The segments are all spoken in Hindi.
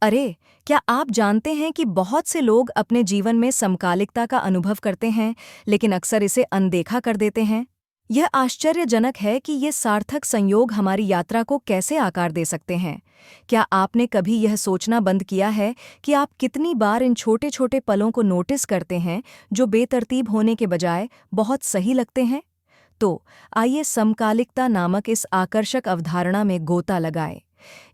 अरे, क्या आप जानते हैं कि बहुत से लोग अपने जीवन में समकालिकता का अनुभव करते हैं, लेकिन अक्सर इसे अनदेखा कर देते हैं? यह आश्चर्यजनक है कि ये सार्थक संयोग हमारी यात्रा को कैसे आकार दे सकते हैं। क्या आपने कभी यह सोचना बंद किया है कि आप कितनी बार इन छोटे-छोटे पलों को नोटिस करते हैं, जो बेतरतीब होने के बजाय बहुत सही लगते हैं? तो आइए समकालिकता नामक इस आकर्षक अवधारणा में गोता लगाएं।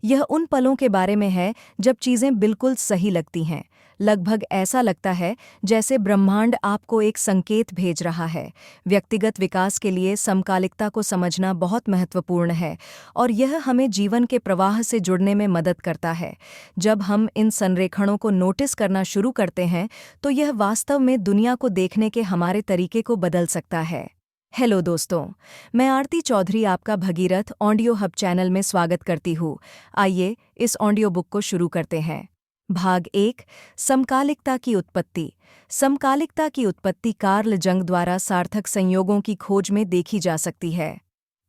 यह उन पलों के बारे में है जब चीजें बिल्कुल सही लगती हैं। लगभग ऐसा लगता है जैसे ब्रह्मांड आपको एक संकेत भेज रहा है। व्यक्तिगत विकास के लिए समकालिकता को समझना बहुत महत्वपूर्ण है और यह हमें जीवन के प्रवाह से जुड़ने में मदद करता है। जब हम इन संरेखणों को नोटिस करना शुरू करते हैं तो यह वास्तव में दुनिया को देखने के हमारे तरीके को बदल सकता है। हेलो दोस्तों, मैं आरती चौधरी आपका भगीरथ ऑडियो हब चैनल में स्वागत करती हूँ। आइए इस ऑडियो बुक को शुरू करते हैं। भाग 1, समकालिकता की उत्पत्ति। समकालिकता की उत्पत्ति कार्ल जंग द्वारा सार्थक संयोगों की खोज में देखी जा सकती है।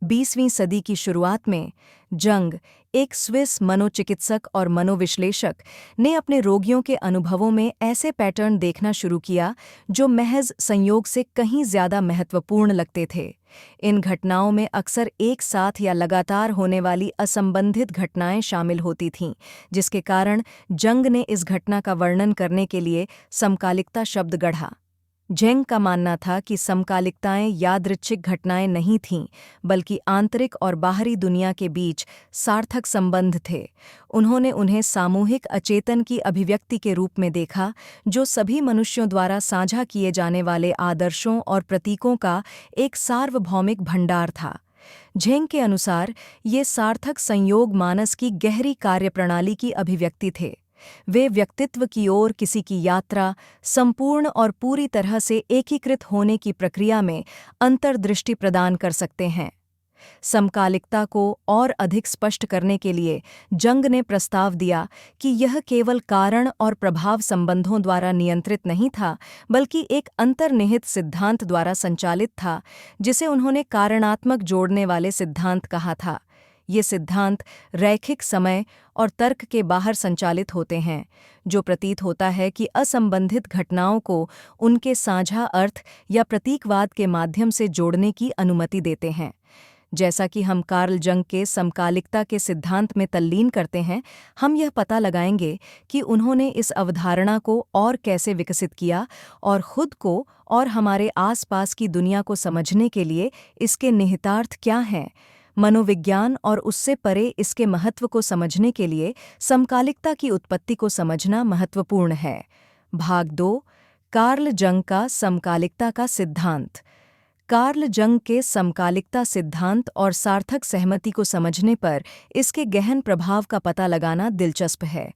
20वीं सदी की शुरुआत में जंग, एक स्विस मनोचिकित्सक और मनोविश्लेषक, ने अपने रोगियों के अनुभवों में ऐसे पैटर्न देखना शुरू किया जो महज संयोग से कहीं ज्यादा महत्वपूर्ण लगते थे। इन घटनाओं में अक्सर एक साथ या लगातार होने वाली असंबंधित घटनाएं शामिल होती थीं, जिसके कारण जंग ने इस घटना का वर्णन करने के लिए समकालिकता शब्द गढ़ा। झेंग का मानना था कि समकालिकताएं यादृच्छिक घटनाएं नहीं थीं, बल्कि आंतरिक और बाहरी दुनिया के बीच सार्थक संबंध थे। उन्होंने उन्हें सामूहिक अचेतन की अभिव्यक्ति के रूप में देखा, जो सभी मनुष्यों द्वारा साझा किए जाने वाले आदर्शों और प्रतीकों का एक सार्वभौमिक भंडार था। झेंग के अनुसार ये सार्थक संयोग मानस की गहरी कार्यप्रणाली की अभिव्यक्ति थे। वे व्यक्तित्व की ओर किसी की यात्रा, संपूर्ण और पूरी तरह से एकीकृत होने की प्रक्रिया में अंतर्दृष्टि प्रदान कर सकते हैं। समकालिकता को और अधिक स्पष्ट करने के लिए जंग ने प्रस्ताव दिया कि यह केवल कारण और प्रभाव संबंधों द्वारा नियंत्रित नहीं था, बल्कि एक अंतर्निहित सिद्धांत द्वारा संचालित था, जिसे उन्होंने कारणात्मक जोड़ने वाले सिद्धांत कहा था। ये सिद्धांत रैखिक समय और तर्क के बाहर संचालित होते हैं, जो प्रतीत होता है कि असंबंधित घटनाओं को उनके साझा अर्थ या प्रतीकवाद के माध्यम से जोड़ने की अनुमति देते हैं। जैसा कि हम कार्ल जंग के समकालिकता के सिद्धांत में तल्लीन करते हैं, हम यह पता लगाएंगे कि उन्होंने इस अवधारणा को और कैसे विकसित किया और खुद को और हमारे आसपास की दुनिया को समझने के लिए इसके निहितार्थ क्या हैं। मनोविज्ञान और उससे परे इसके महत्व को समझने के लिए समकालिकता की उत्पत्ति को समझना महत्वपूर्ण है। भाग 2, कार्ल जंग का समकालिकता का सिद्धांत। कार्ल जंग के समकालिकता सिद्धांत और सार्थक सहमति को समझने पर इसके गहन प्रभाव का पता लगाना दिलचस्प है।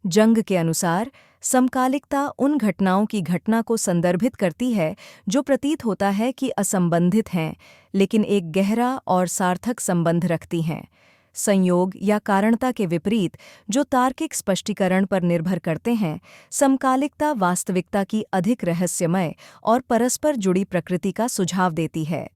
जंग के अनुसार समकालिकता उन घटनाओं की घटना को संदर्भित करती है जो प्रतीत होता है कि असंबंधित हैं, लेकिन एक गहरा और सार्थक संबंध रखती हैं। संयोग या कारणता के विपरीत, जो तार्किक स्पष्टीकरण पर निर्भर करते हैं, समकालिकता वास्तविकता की अधिक रहस्यमय और परस्पर जुड़ी प्रकृति का सुझाव देती है।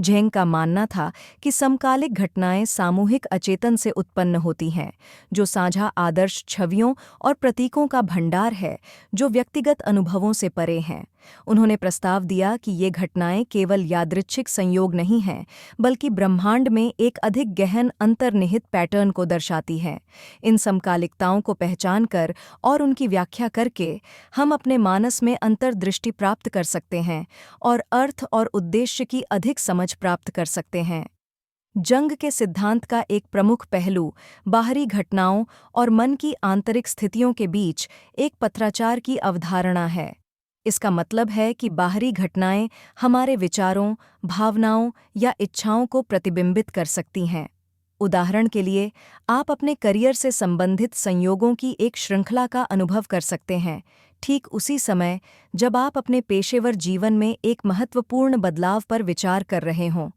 झेंग का मानना था कि समकालिक घटनाएं सामूहिक अचेतन से उत्पन्न होती हैं, जो साझा आदर्श छवियों और प्रतीकों का भंडार है, जो व्यक्तिगत अनुभवों से परे हैं। उन्होंने प्रस्ताव दिया कि ये घटनाएं केवल यादृच्छिक संयोग नहीं हैं, बल्कि ब्रह्मांड में एक अधिक गहन अंतर्निहित पैटर्न को दर्शाती हैं। इन समकालिकताओं को पहचान कर और उनकी व्याख्या करके हम अपने मानस में अंतर्दृष्टि प्राप्त कर सकते हैं और अर्थ और उद्देश्य की अधिक समझ प्राप्त कर सकते हैं। जंग के सिद्धांत का एक प्रमुख पहलू बाहरी घटनाओं और मन की आंतरिक स्थितियों के बीच एक पत्राचार की अवधारणा है। इसका मतलब है कि बाहरी घटनाएं हमारे विचारों, भावनाओं या इच्छाओं को प्रतिबिंबित कर सकती हैं। उदाहरण के लिए, आप अपने करियर से संबंधित संयोगों की एक श्रृंखला का अनुभव कर सकते हैं, ठीक उसी समय जब आप अपने पेशेवर जीवन में एक महत्वपूर्ण बदलाव पर विचार कर रहे हों।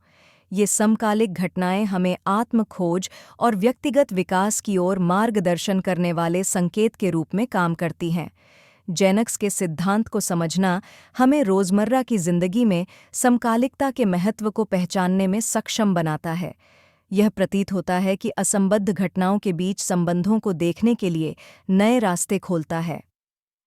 ये समकालिक घटनाएं हमें आत्म-खोज और व्यक्तिगत विकास की ओर मार्गदर्शन करने वाले संकेत के रूप में काम करती हैं। जेनक्स के सिद्धांत को समझना हमें रोजमर्रा की जिंदगी में समकालिकता के महत्व को पहचानने में सक्षम बनाता है। यह प्रतीत होता है कि असंबद्ध घटनाओं के बीच संबंधों को देखने के लिए नए रास्ते खोलता है।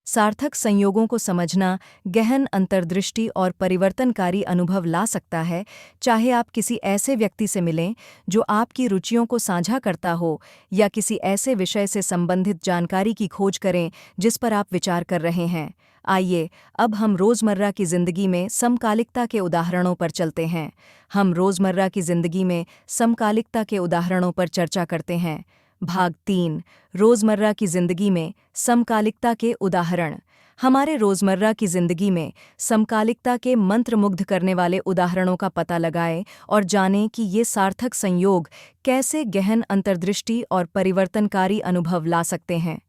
सार्थक संयोगों को समझना गहन अंतर्दृष्टि और परिवर्तनकारी अनुभव ला सकता है, चाहे आप किसी ऐसे व्यक्ति से मिलें जो आपकी रुचियों को साझा करता हो या किसी ऐसे विषय से संबंधित जानकारी की खोज करें जिस पर आप विचार कर रहे हैं। आइए अब हम रोज़मर्रा की ज़िंदगी में समकालिकता के उदाहरणों पर चलते हैं। हम रोज़मर्रा की ज़िंदगी में समकालिकता के उदाहरणों पर चर्चा करते हैं। भाग 3। रोज़मर्रा की ज़िंदगी में समकालिकता के उदाहरण। हमारे रोज़मर्रा की ज़िंदगी में समकालिकता के मंत्रमुग्ध करने वाले उदाहरणों का पता लगाएं और जानें कि ये सार्थक संयोग कैसे गहन अंतर्दृष्टि और परिवर्तनकारी अनुभव ला सकते हैं।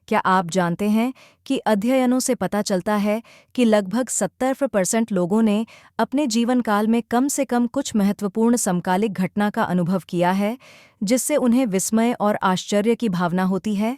क्या आप जानते हैं कि अध्ययनों से पता चलता है कि लगभग 70% लोगों ने अपने जीवन काल में कम से कम कुछ महत्वपूर्ण समकालिक घटना का अनुभव किया है, जिससे उन्हें विस्मय और आश्चर्य की भावना होती है?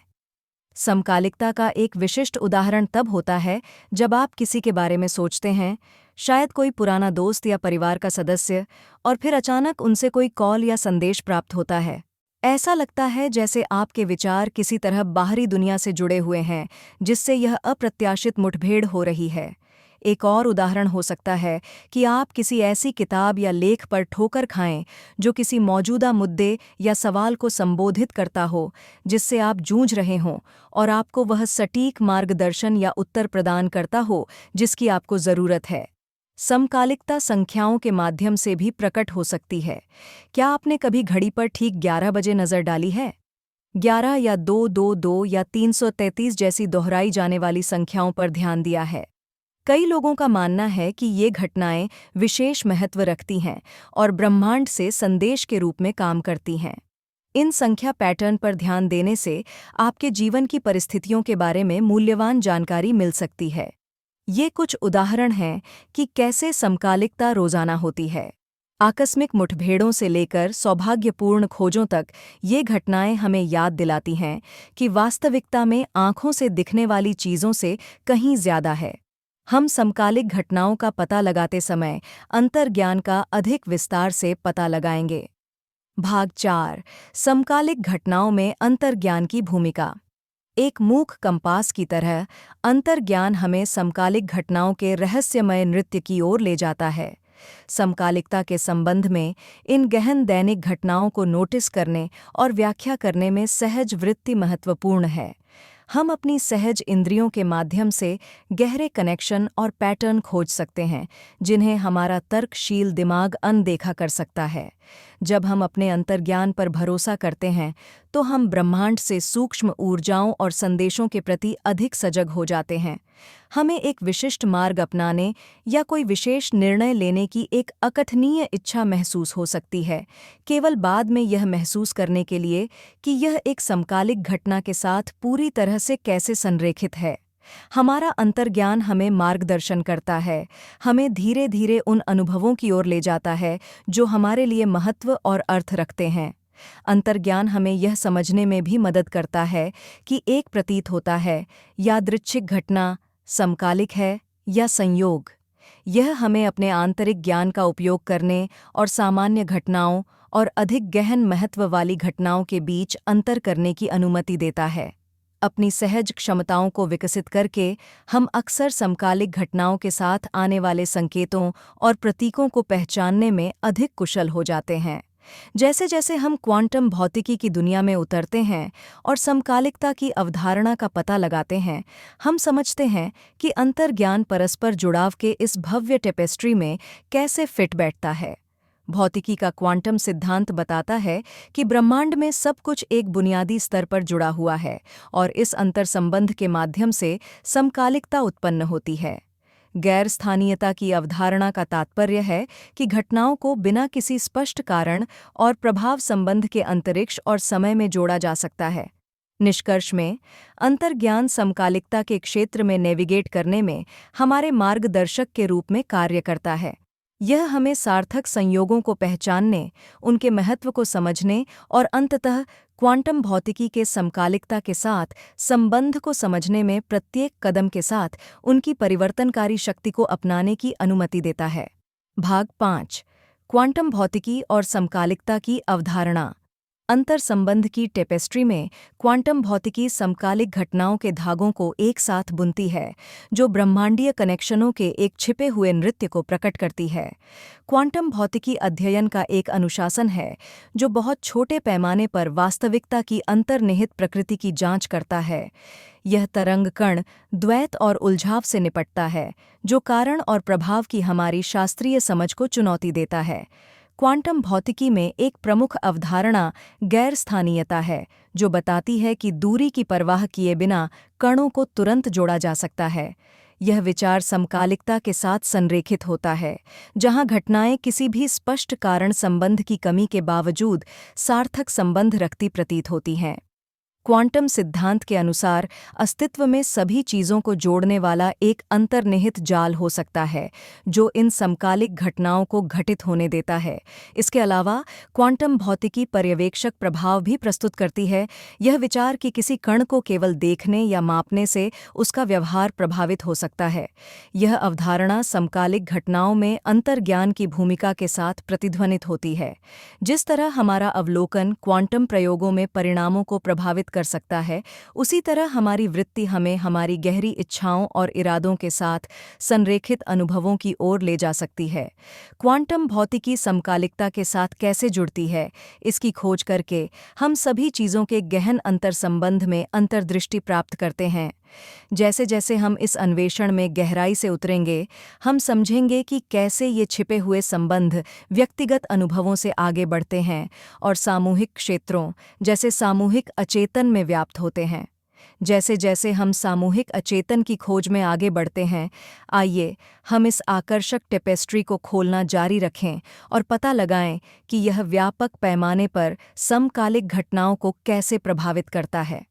समकालिकता का एक विशिष्ट उदाहरण तब होता है जब आप किसी के बारे में सोचते हैं, शायद कोई पुराना दोस्त या परिवार का सदस्य, और फिर अचानक उनसे कोई कॉल या संदेश प्राप्त होता है। ऐसा लगता है जैसे आपके विचार किसी तरह बाहरी दुनिया से जुड़े हुए हैं, जिससे यह अप्रत्याशित मुठभेड़ हो रही है। एक और उदाहरण हो सकता है कि आप किसी ऐसी किताब या लेख पर ठोकर खाएं जो किसी मौजूदा मुद्दे या सवाल को संबोधित करता हो जिससे आप जूझ रहे हों, और आपको वह सटीक मार्गदर्शन या उत्तर प्रदान करता हो जिसकी आपको ज़रूरत है। समकालिकता संख्याओं के माध्यम से भी प्रकट हो सकती है। क्या आपने कभी घड़ी पर ठीक 11 बजे नज़र डाली है? 11 या 222 या 333 जैसी दोहराई जाने वाली संख्याओं पर ध्यान दिया है? कई लोगों का मानना है कि ये घटनाएं विशेष महत्व रखती हैं और ब्रह्मांड से संदेश के रूप में काम करती हैं। इन संख्या पैटर्न पर ध्यान देने से आपके जीवन की परिस्थितियों के बारे में मूल्यवान जानकारी मिल सकती है। ये कुछ उदाहरण हैं कि कैसे समकालिकता रोज़ाना होती है। आकस्मिक मुठभेड़ों से लेकर सौभाग्यपूर्ण खोजों तक ये घटनाएं हमें याद दिलाती हैं कि वास्तविकता में आँखों से दिखने वाली चीज़ों से कहीं ज़्यादा है। हम समकालिक घटनाओं का पता लगाते समय अंतर्ज्ञान का अधिक विस्तार से पता लगाएंगे। भाग 4। समकालिक घटनाओं में अंतर्ज्ञान की भूमिका। एक मूक कंपास की तरह अंतर्ज्ञान हमें समकालिक घटनाओं के रहस्यमय नृत्य की ओर ले जाता है। समकालिकता के संबंध में इन गहन दैनिक घटनाओं को नोटिस करने और व्याख्या करने में सहज वृत्ति महत्वपूर्ण है। हम अपनी सहज इंद्रियों के माध्यम से गहरे कनेक्शन और पैटर्न खोज सकते हैं जिन्हें हमारा तर्कशील दिमाग अनदेखा कर सकता है। जब हम अपने अंतर्ज्ञान पर भरोसा करते हैं तो हम ब्रह्मांड से सूक्ष्म ऊर्जाओं और संदेशों के प्रति अधिक सजग हो जाते हैं। हमें एक विशिष्ट मार्ग अपनाने या कोई विशेष निर्णय लेने की एक अकथनीय इच्छा महसूस हो सकती है, केवल बाद में यह महसूस करने के लिए कि यह एक समकालिक घटना के साथ पूरी तरह से कैसे संरेखित है। हमारा अंतर्ज्ञान हमें मार्गदर्शन करता है, हमें धीरे धीरे उन अनुभवों की ओर ले जाता है जो हमारे लिए महत्व और अर्थ रखते हैं। अंतर्ज्ञान हमें यह समझने में भी मदद करता है कि एक प्रतीत होता है यादृच्छिक घटना समकालिक है या संयोग। यह हमें अपने आंतरिक ज्ञान का उपयोग करने और सामान्य घटनाओं और अधिक गहन महत्व वाली घटनाओं के बीच अंतर करने की अनुमति देता है। अपनी सहज क्षमताओं को विकसित करके हम अक्सर समकालिक घटनाओं के साथ आने वाले संकेतों और प्रतीकों को पहचानने में अधिक कुशल हो जाते हैं। जैसे जैसे हम क्वांटम भौतिकी की दुनिया में उतरते हैं और समकालिकता की अवधारणा का पता लगाते हैं, हम समझते हैं कि अंतर्ज्ञान परस्पर जुड़ाव के इस भव्य टेपेस्ट्री में कैसे फिट बैठता है। भौतिकी का क्वांटम सिद्धांत बताता है कि ब्रह्मांड में सब कुछ एक बुनियादी स्तर पर जुड़ा हुआ है और इस अंतर्संबंध के माध्यम से समकालिकता उत्पन्न होती है। गैर स्थानीयता की अवधारणा का तात्पर्य है कि घटनाओं को बिना किसी स्पष्ट कारण और प्रभाव संबंध के अंतरिक्ष और समय में जोड़ा जा सकता है। निष्कर्ष में, अंतर्ज्ञान समकालिकता के क्षेत्र में नेविगेट करने में हमारे मार्गदर्शक के रूप में कार्य करता है। यह हमें सार्थक संयोगों को पहचानने, उनके महत्व को समझने और अंततः क्वांटम भौतिकी के समकालिकता के साथ संबंध को समझने में प्रत्येक कदम के साथ उनकी परिवर्तनकारी शक्ति को अपनाने की अनुमति देता है। भाग 5। क्वांटम भौतिकी और समकालिकता की अवधारणा। अंतर संबंध की टेपेस्ट्री में क्वांटम भौतिकी समकालिक घटनाओं के धागों को एक साथ बुनती है, जो ब्रह्मांडीय कनेक्शनों के एक छिपे हुए नृत्य को प्रकट करती है। क्वांटम भौतिकी अध्ययन का एक अनुशासन है जो बहुत छोटे पैमाने पर वास्तविकता की अंतर्निहित प्रकृति की जांच करता है। यह तरंग कण द्वैत और उलझाव से निपटता है, जो कारण और प्रभाव की हमारी शास्त्रीय समझ को चुनौती देता है। क्वांटम भौतिकी में एक प्रमुख अवधारणा गैर स्थानीयता है, जो बताती है कि दूरी की परवाह किए बिना कणों को तुरंत जोड़ा जा सकता है। यह विचार समकालिकता के साथ संरेखित होता है, जहां घटनाएं किसी भी स्पष्ट कारण संबंध की कमी के बावजूद सार्थक संबंध रखती प्रतीत होती हैं। क्वांटम सिद्धांत के अनुसार अस्तित्व में सभी चीज़ों को जोड़ने वाला एक अंतर्निहित जाल हो सकता है, जो इन समकालिक घटनाओं को घटित होने देता है। इसके अलावा क्वांटम भौतिकी पर्यवेक्षक प्रभाव भी प्रस्तुत करती है। यह विचार कि किसी कण को केवल देखने या मापने से उसका व्यवहार प्रभावित हो सकता है। यह अवधारणा समकालिक घटनाओं में अंतर्ज्ञान की भूमिका के साथ प्रतिध्वनित होती है। जिस तरह हमारा अवलोकन क्वांटम प्रयोगों में परिणामों को प्रभावित कर सकता है, उसी तरह हमारी वृत्ति हमें हमारी गहरी इच्छाओं और इरादों के साथ संरेखित अनुभवों की ओर ले जा सकती है। क्वांटम भौतिकी समकालिकता के साथ कैसे जुड़ती है, इसकी खोज करके हम सभी चीज़ों के गहन अंतर्संबंध में अंतर्दृष्टि प्राप्त करते हैं। जैसे जैसे हम इस अन्वेषण में गहराई से उतरेंगे, हम समझेंगे कि कैसे ये छिपे हुए संबंध व्यक्तिगत अनुभवों से आगे बढ़ते हैं और सामूहिक क्षेत्रों जैसे सामूहिक अचेतन में व्याप्त होते हैं। जैसे जैसे हम सामूहिक अचेतन की खोज में आगे बढ़ते हैं, आइए हम इस आकर्षक टेपेस्ट्री को खोलना जारी रखें और पता लगाएं कि यह व्यापक पैमाने पर समकालिक घटनाओं को कैसे प्रभावित करता है।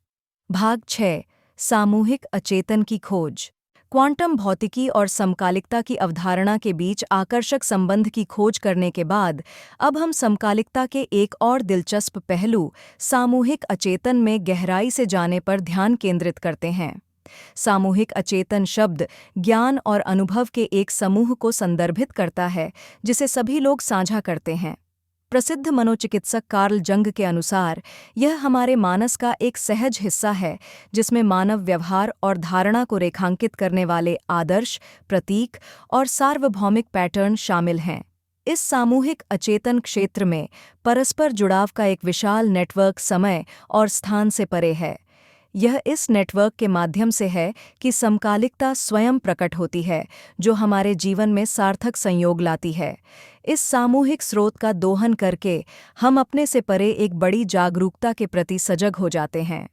भाग 6, सामूहिक अचेतन की खोज। क्वांटम भौतिकी और समकालिकता की अवधारणा के बीच आकर्षक संबंध की खोज करने के बाद अब हम समकालिकता के एक और दिलचस्प पहलू, सामूहिक अचेतन में गहराई से जाने पर ध्यान केंद्रित करते हैं। सामूहिक अचेतन शब्द ज्ञान और अनुभव के एक समूह को संदर्भित करता है, जिसे सभी लोग साझा करते हैं। प्रसिद्ध मनोचिकित्सक कार्ल जंग के अनुसार यह हमारे मानस का एक सहज हिस्सा है, जिसमें मानव व्यवहार और धारणा को रेखांकित करने वाले आदर्श, प्रतीक और सार्वभौमिक पैटर्न शामिल हैं। इस सामूहिक अचेतन क्षेत्र में परस्पर जुड़ाव का एक विशाल नेटवर्क समय और स्थान से परे है। यह इस नेटवर्क के माध्यम से है कि समकालिकता स्वयं प्रकट होती है, जो हमारे जीवन में सार्थक संयोग लाती है। इस सामूहिक स्रोत का दोहन करके हम अपने से परे एक बड़ी जागरूकता के प्रति सजग हो जाते हैं।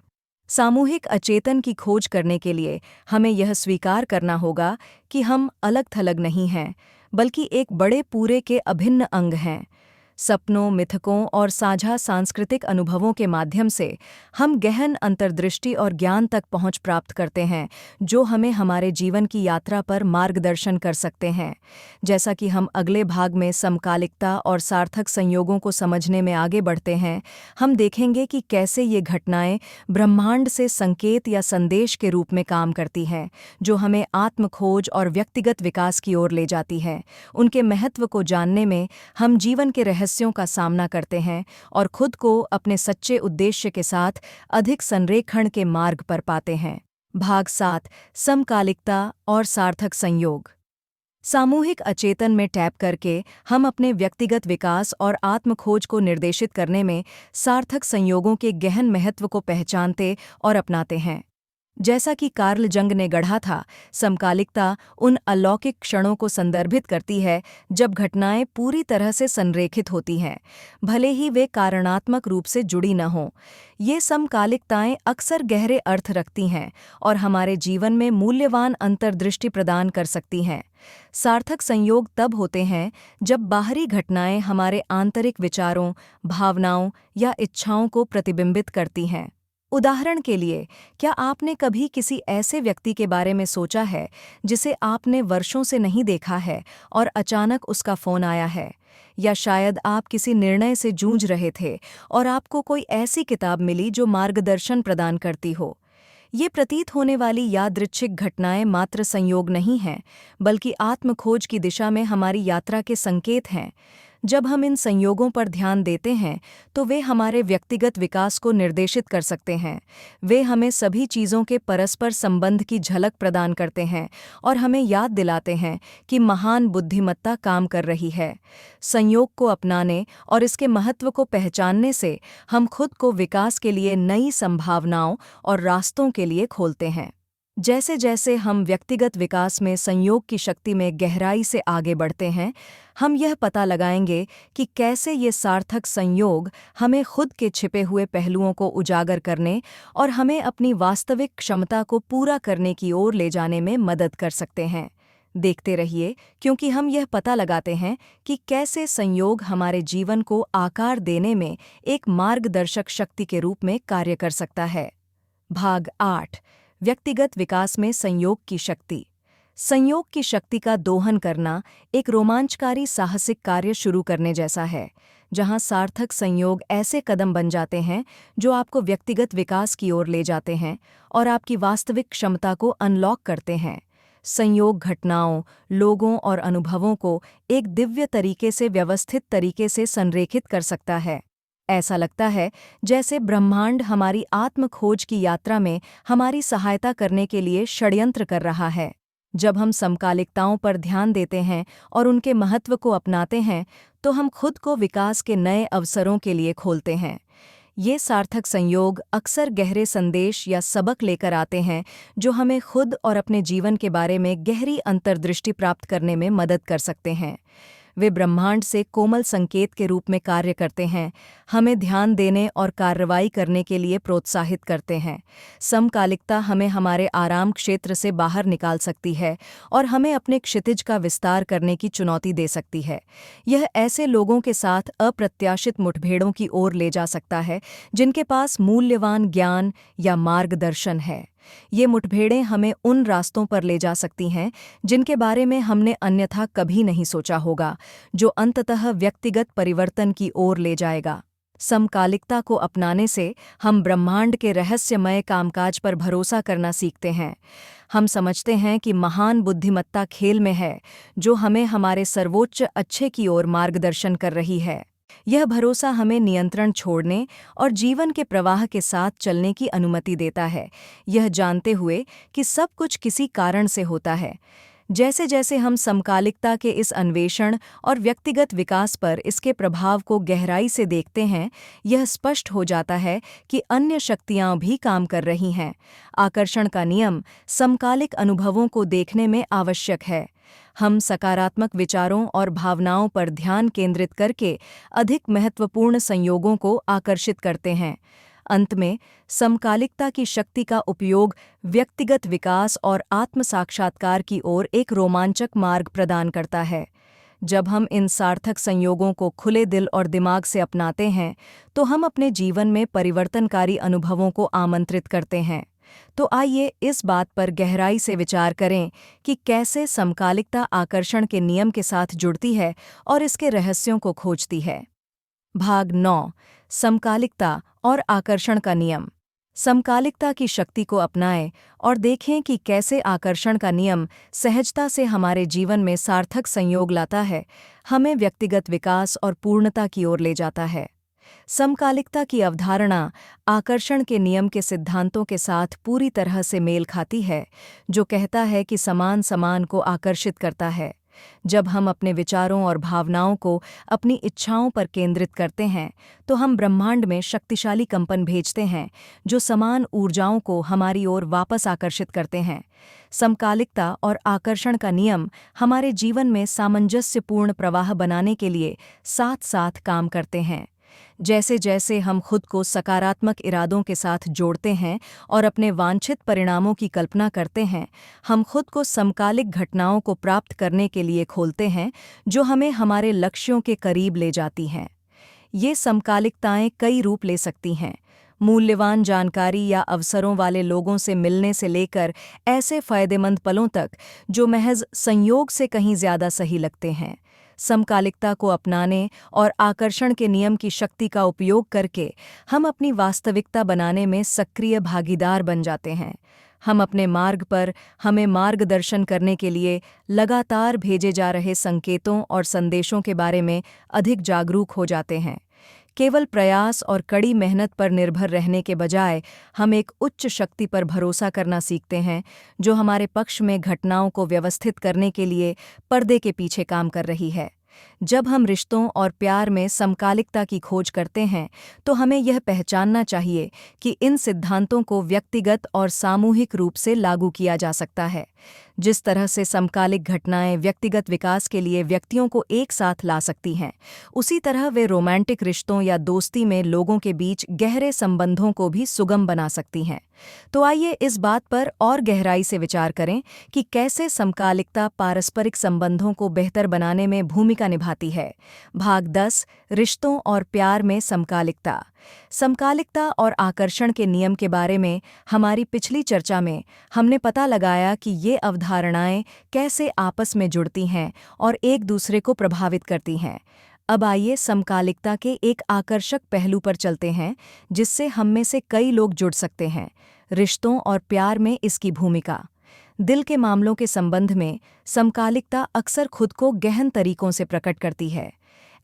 सामूहिक अचेतन की खोज करने के लिए हमें यह स्वीकार करना होगा कि हम अलग-थलग नहीं हैं, बल्कि एक बड़े पूरे के अभिन्न अंग हैं। सपनों, मिथकों और साझा सांस्कृतिक अनुभवों के माध्यम से हम गहन अंतर्दृष्टि और ज्ञान तक पहुंच प्राप्त करते हैं, जो हमें हमारे जीवन की यात्रा पर मार्गदर्शन कर सकते हैं। जैसा कि हम अगले भाग में समकालिकता और सार्थक संयोगों को समझने में आगे बढ़ते हैं, हम देखेंगे कि कैसे ये घटनाएं ब्रह्मांड से संकेत या संदेश के रूप में काम करती हैं, जो हमें आत्मखोज और व्यक्तिगत विकास की ओर ले जाती हैं। उनके महत्व को जानने में हम जीवन के रहस्यों का सामना करते हैं और खुद को अपने सच्चे उद्देश्य के साथ अधिक संरेखण के मार्ग पर पाते हैं। भाग 7, समकालिकता और सार्थक संयोग। सामूहिक अचेतन में टैप करके हम अपने व्यक्तिगत विकास और आत्मखोज को निर्देशित करने में सार्थक संयोगों के गहन महत्व को पहचानते और अपनाते हैं। जैसा कि कार्ल जंग ने गढ़ा था, समकालिकता उन अलौकिक क्षणों को संदर्भित करती है जब घटनाएं पूरी तरह से संरेखित होती हैं, भले ही वे कारणात्मक रूप से जुड़ी न हों। ये समकालिकताएं अक्सर गहरे अर्थ रखती हैं और हमारे जीवन में मूल्यवान अंतर्दृष्टि प्रदान कर सकती हैं। सार्थक संयोग तब होते हैं जब बाहरी घटनाएं हमारे आंतरिक विचारों, भावनाओं या इच्छाओं को प्रतिबिंबित करती हैं। उदाहरण के लिए, क्या आपने कभी किसी ऐसे व्यक्ति के बारे में सोचा है जिसे आपने वर्षों से नहीं देखा है और अचानक उसका फ़ोन आया है? या शायद आप किसी निर्णय से जूझ रहे थे और आपको कोई ऐसी किताब मिली जो मार्गदर्शन प्रदान करती हो? ये प्रतीत होने वाली यादृच्छिक घटनाएं मात्र संयोग नहीं हैं, बल्कि आत्मखोज की दिशा में हमारी यात्रा के संकेत हैं। जब हम इन संयोगों पर ध्यान देते हैं तो वे हमारे व्यक्तिगत विकास को निर्देशित कर सकते हैं। वे हमें सभी चीज़ों के परस्पर संबंध की झलक प्रदान करते हैं और हमें याद दिलाते हैं कि महान बुद्धिमत्ता काम कर रही है। संयोग को अपनाने और इसके महत्व को पहचानने से हम खुद को विकास के लिए नई संभावनाओं और रास्तों के लिए खोलते हैं। जैसे जैसे हम व्यक्तिगत विकास में संयोग की शक्ति में गहराई से आगे बढ़ते हैं, हम यह पता लगाएंगे कि कैसे ये सार्थक संयोग हमें खुद के छिपे हुए पहलुओं को उजागर करने और हमें अपनी वास्तविक क्षमता को पूरा करने की ओर ले जाने में मदद कर सकते हैं। देखते रहिए, क्योंकि हम यह पता लगाते हैं कि कैसे संयोग हमारे जीवन को आकार देने में एक मार्गदर्शक शक्ति के रूप में कार्य कर सकता है। भाग 8। व्यक्तिगत विकास में संयोग की शक्ति। संयोग की शक्ति का दोहन करना एक रोमांचकारी साहसिक कार्य शुरू करने जैसा है, जहां सार्थक संयोग ऐसे कदम बन जाते हैं जो आपको व्यक्तिगत विकास की ओर ले जाते हैं और आपकी वास्तविक क्षमता को अनलॉक करते हैं। संयोग घटनाओं, लोगों और अनुभवों को एक दिव्य तरीके से व्यवस्थित तरीके से संरेखित कर सकता है। ऐसा लगता है जैसे ब्रह्मांड हमारी आत्मखोज की यात्रा में हमारी सहायता करने के लिए षड्यंत्र कर रहा है। जब हम समकालिकताओं पर ध्यान देते हैं और उनके महत्व को अपनाते हैं, तो हम खुद को विकास के नए अवसरों के लिए खोलते हैं। ये सार्थक संयोग अक्सर गहरे संदेश या सबक लेकर आते हैं जो हमें खुद और अपने जीवन के बारे में गहरी अंतर्दृष्टि प्राप्त करने में मदद कर सकते हैं। वे ब्रह्मांड से कोमल संकेत के रूप में कार्य करते हैं, हमें ध्यान देने और कार्रवाई करने के लिए प्रोत्साहित करते हैं। समकालिकता हमें हमारे आराम क्षेत्र से बाहर निकाल सकती है और हमें अपने क्षितिज का विस्तार करने की चुनौती दे सकती है। यह ऐसे लोगों के साथ अप्रत्याशित मुठभेड़ों की ओर ले जा सकता है जिनके पास मूल्यवान ज्ञान या मार्गदर्शन है। ये मुठभेड़ें हमें उन रास्तों पर ले जा सकती हैं जिनके बारे में हमने अन्यथा कभी नहीं सोचा होगा, जो अंततः व्यक्तिगत परिवर्तन की ओर ले जाएगा। समकालिकता को अपनाने से हम ब्रह्मांड के रहस्यमय कामकाज पर भरोसा करना सीखते हैं। हम समझते हैं कि महान बुद्धिमत्ता खेल में है, जो हमें हमारे सर्वोच्च अच्छे की ओर मार्गदर्शन कर रही है। यह भरोसा हमें नियंत्रण छोड़ने और जीवन के प्रवाह के साथ चलने की अनुमति देता है, यह जानते हुए कि सब कुछ किसी कारण से होता है। जैसे जैसे हम समकालिकता के इस अन्वेषण और व्यक्तिगत विकास पर इसके प्रभाव को गहराई से देखते हैं, यह स्पष्ट हो जाता है कि अन्य शक्तियां भी काम कर रही हैं। आकर्षण का नियम समकालिक अनुभवों को देखने में आवश्यक है। हम सकारात्मक विचारों और भावनाओं पर ध्यान केंद्रित करके अधिक महत्वपूर्ण संयोगों को आकर्षित करते हैं। अंत में, समकालिकता की शक्ति का उपयोग व्यक्तिगत विकास और आत्म साक्षात्कार की ओर एक रोमांचक मार्ग प्रदान करता है। जब हम इन सार्थक संयोगों को खुले दिल और दिमाग से अपनाते हैं, तो हम अपने जीवन में परिवर्तनकारी अनुभवों को आमंत्रित करते हैं। तो आइए इस बात पर गहराई से विचार करें कि कैसे समकालिकता आकर्षण के नियम के साथ जुड़ती है और इसके रहस्यों को खोजती है। भाग 9। समकालिकता और आकर्षण का नियम। समकालिकता की शक्ति को अपनाएं और देखें कि कैसे आकर्षण का नियम सहजता से हमारे जीवन में सार्थक संयोग लाता है, हमें व्यक्तिगत विकास और पूर्णता की ओर ले जाता है। समकालिकता की अवधारणा आकर्षण के नियम के सिद्धांतों के साथ पूरी तरह से मेल खाती है, जो कहता है कि समान समान को आकर्षित करता है। जब हम अपने विचारों और भावनाओं को अपनी इच्छाओं पर केंद्रित करते हैं, तो हम ब्रह्मांड में शक्तिशाली कंपन भेजते हैं, जो समान ऊर्जाओं को हमारी ओर वापस आकर्षित करते हैं। समकालिकता और आकर्षण का नियम हमारे जीवन में सामंजस्यपूर्ण प्रवाह बनाने के लिए साथ साथ काम करते हैं। जैसे जैसे हम खुद को सकारात्मक इरादों के साथ जोड़ते हैं और अपने वांछित परिणामों की कल्पना करते हैं, हम खुद को समकालिक घटनाओं को प्राप्त करने के लिए खोलते हैं, जो हमें हमारे लक्ष्यों के करीब ले जाती हैं। ये समकालिकताएं कई रूप ले सकती हैं। मूल्यवान जानकारी या अवसरों वाले लोगों से मिलने से लेकर ऐसे फायदेमंद पलों तक जो महज संयोग से कहीं ज्यादा सही लगते हैं। समकालिकता को अपनाने और आकर्षण के नियम की शक्ति का उपयोग करके हम अपनी वास्तविकता बनाने में सक्रिय भागीदार बन जाते हैं। हम अपने मार्ग पर हमें मार्गदर्शन करने के लिए लगातार भेजे जा रहे संकेतों और संदेशों के बारे में अधिक जागरूक हो जाते हैं। केवल प्रयास और कड़ी मेहनत पर निर्भर रहने के बजाय हम एक उच्च शक्ति पर भरोसा करना सीखते हैं, जो हमारे पक्ष में घटनाओं को व्यवस्थित करने के लिए पर्दे के पीछे काम कर रही है। जब हम रिश्तों और प्यार में समकालिकता की खोज करते हैं, तो हमें यह पहचानना चाहिए कि इन सिद्धांतों को व्यक्तिगत और सामूहिक रूप से लागू किया जा सकता है। जिस तरह से समकालिक घटनाएं व्यक्तिगत विकास के लिए व्यक्तियों को एक साथ ला सकती हैं, उसी तरह वे रोमांटिक रिश्तों या दोस्ती में लोगों के बीच गहरे संबंधों को भी सुगम बना सकती हैं। तो आइए इस बात पर और गहराई से विचार करें कि कैसे समकालिकता पारस्परिक संबंधों को बेहतर बनाने में भूमिका निभाती है। भाग 10, रिश्तों और प्यार में समकालिकता। समकालिकता और आकर्षण के नियम के बारे में हमारी पिछली चर्चा में हमने पता लगाया कि ये अवधारणाएं कैसे आपस में जुड़ती हैं और एक दूसरे को प्रभावित करती हैं। अब आइए समकालिकता के एक आकर्षक पहलू पर चलते हैं, जिससे हम में से कई लोग जुड़ सकते हैं। रिश्तों और प्यार में इसकी भूमिका। दिल के मामलों के संबंध में समकालिकता अक्सर खुद को गहन तरीकों से प्रकट करती है।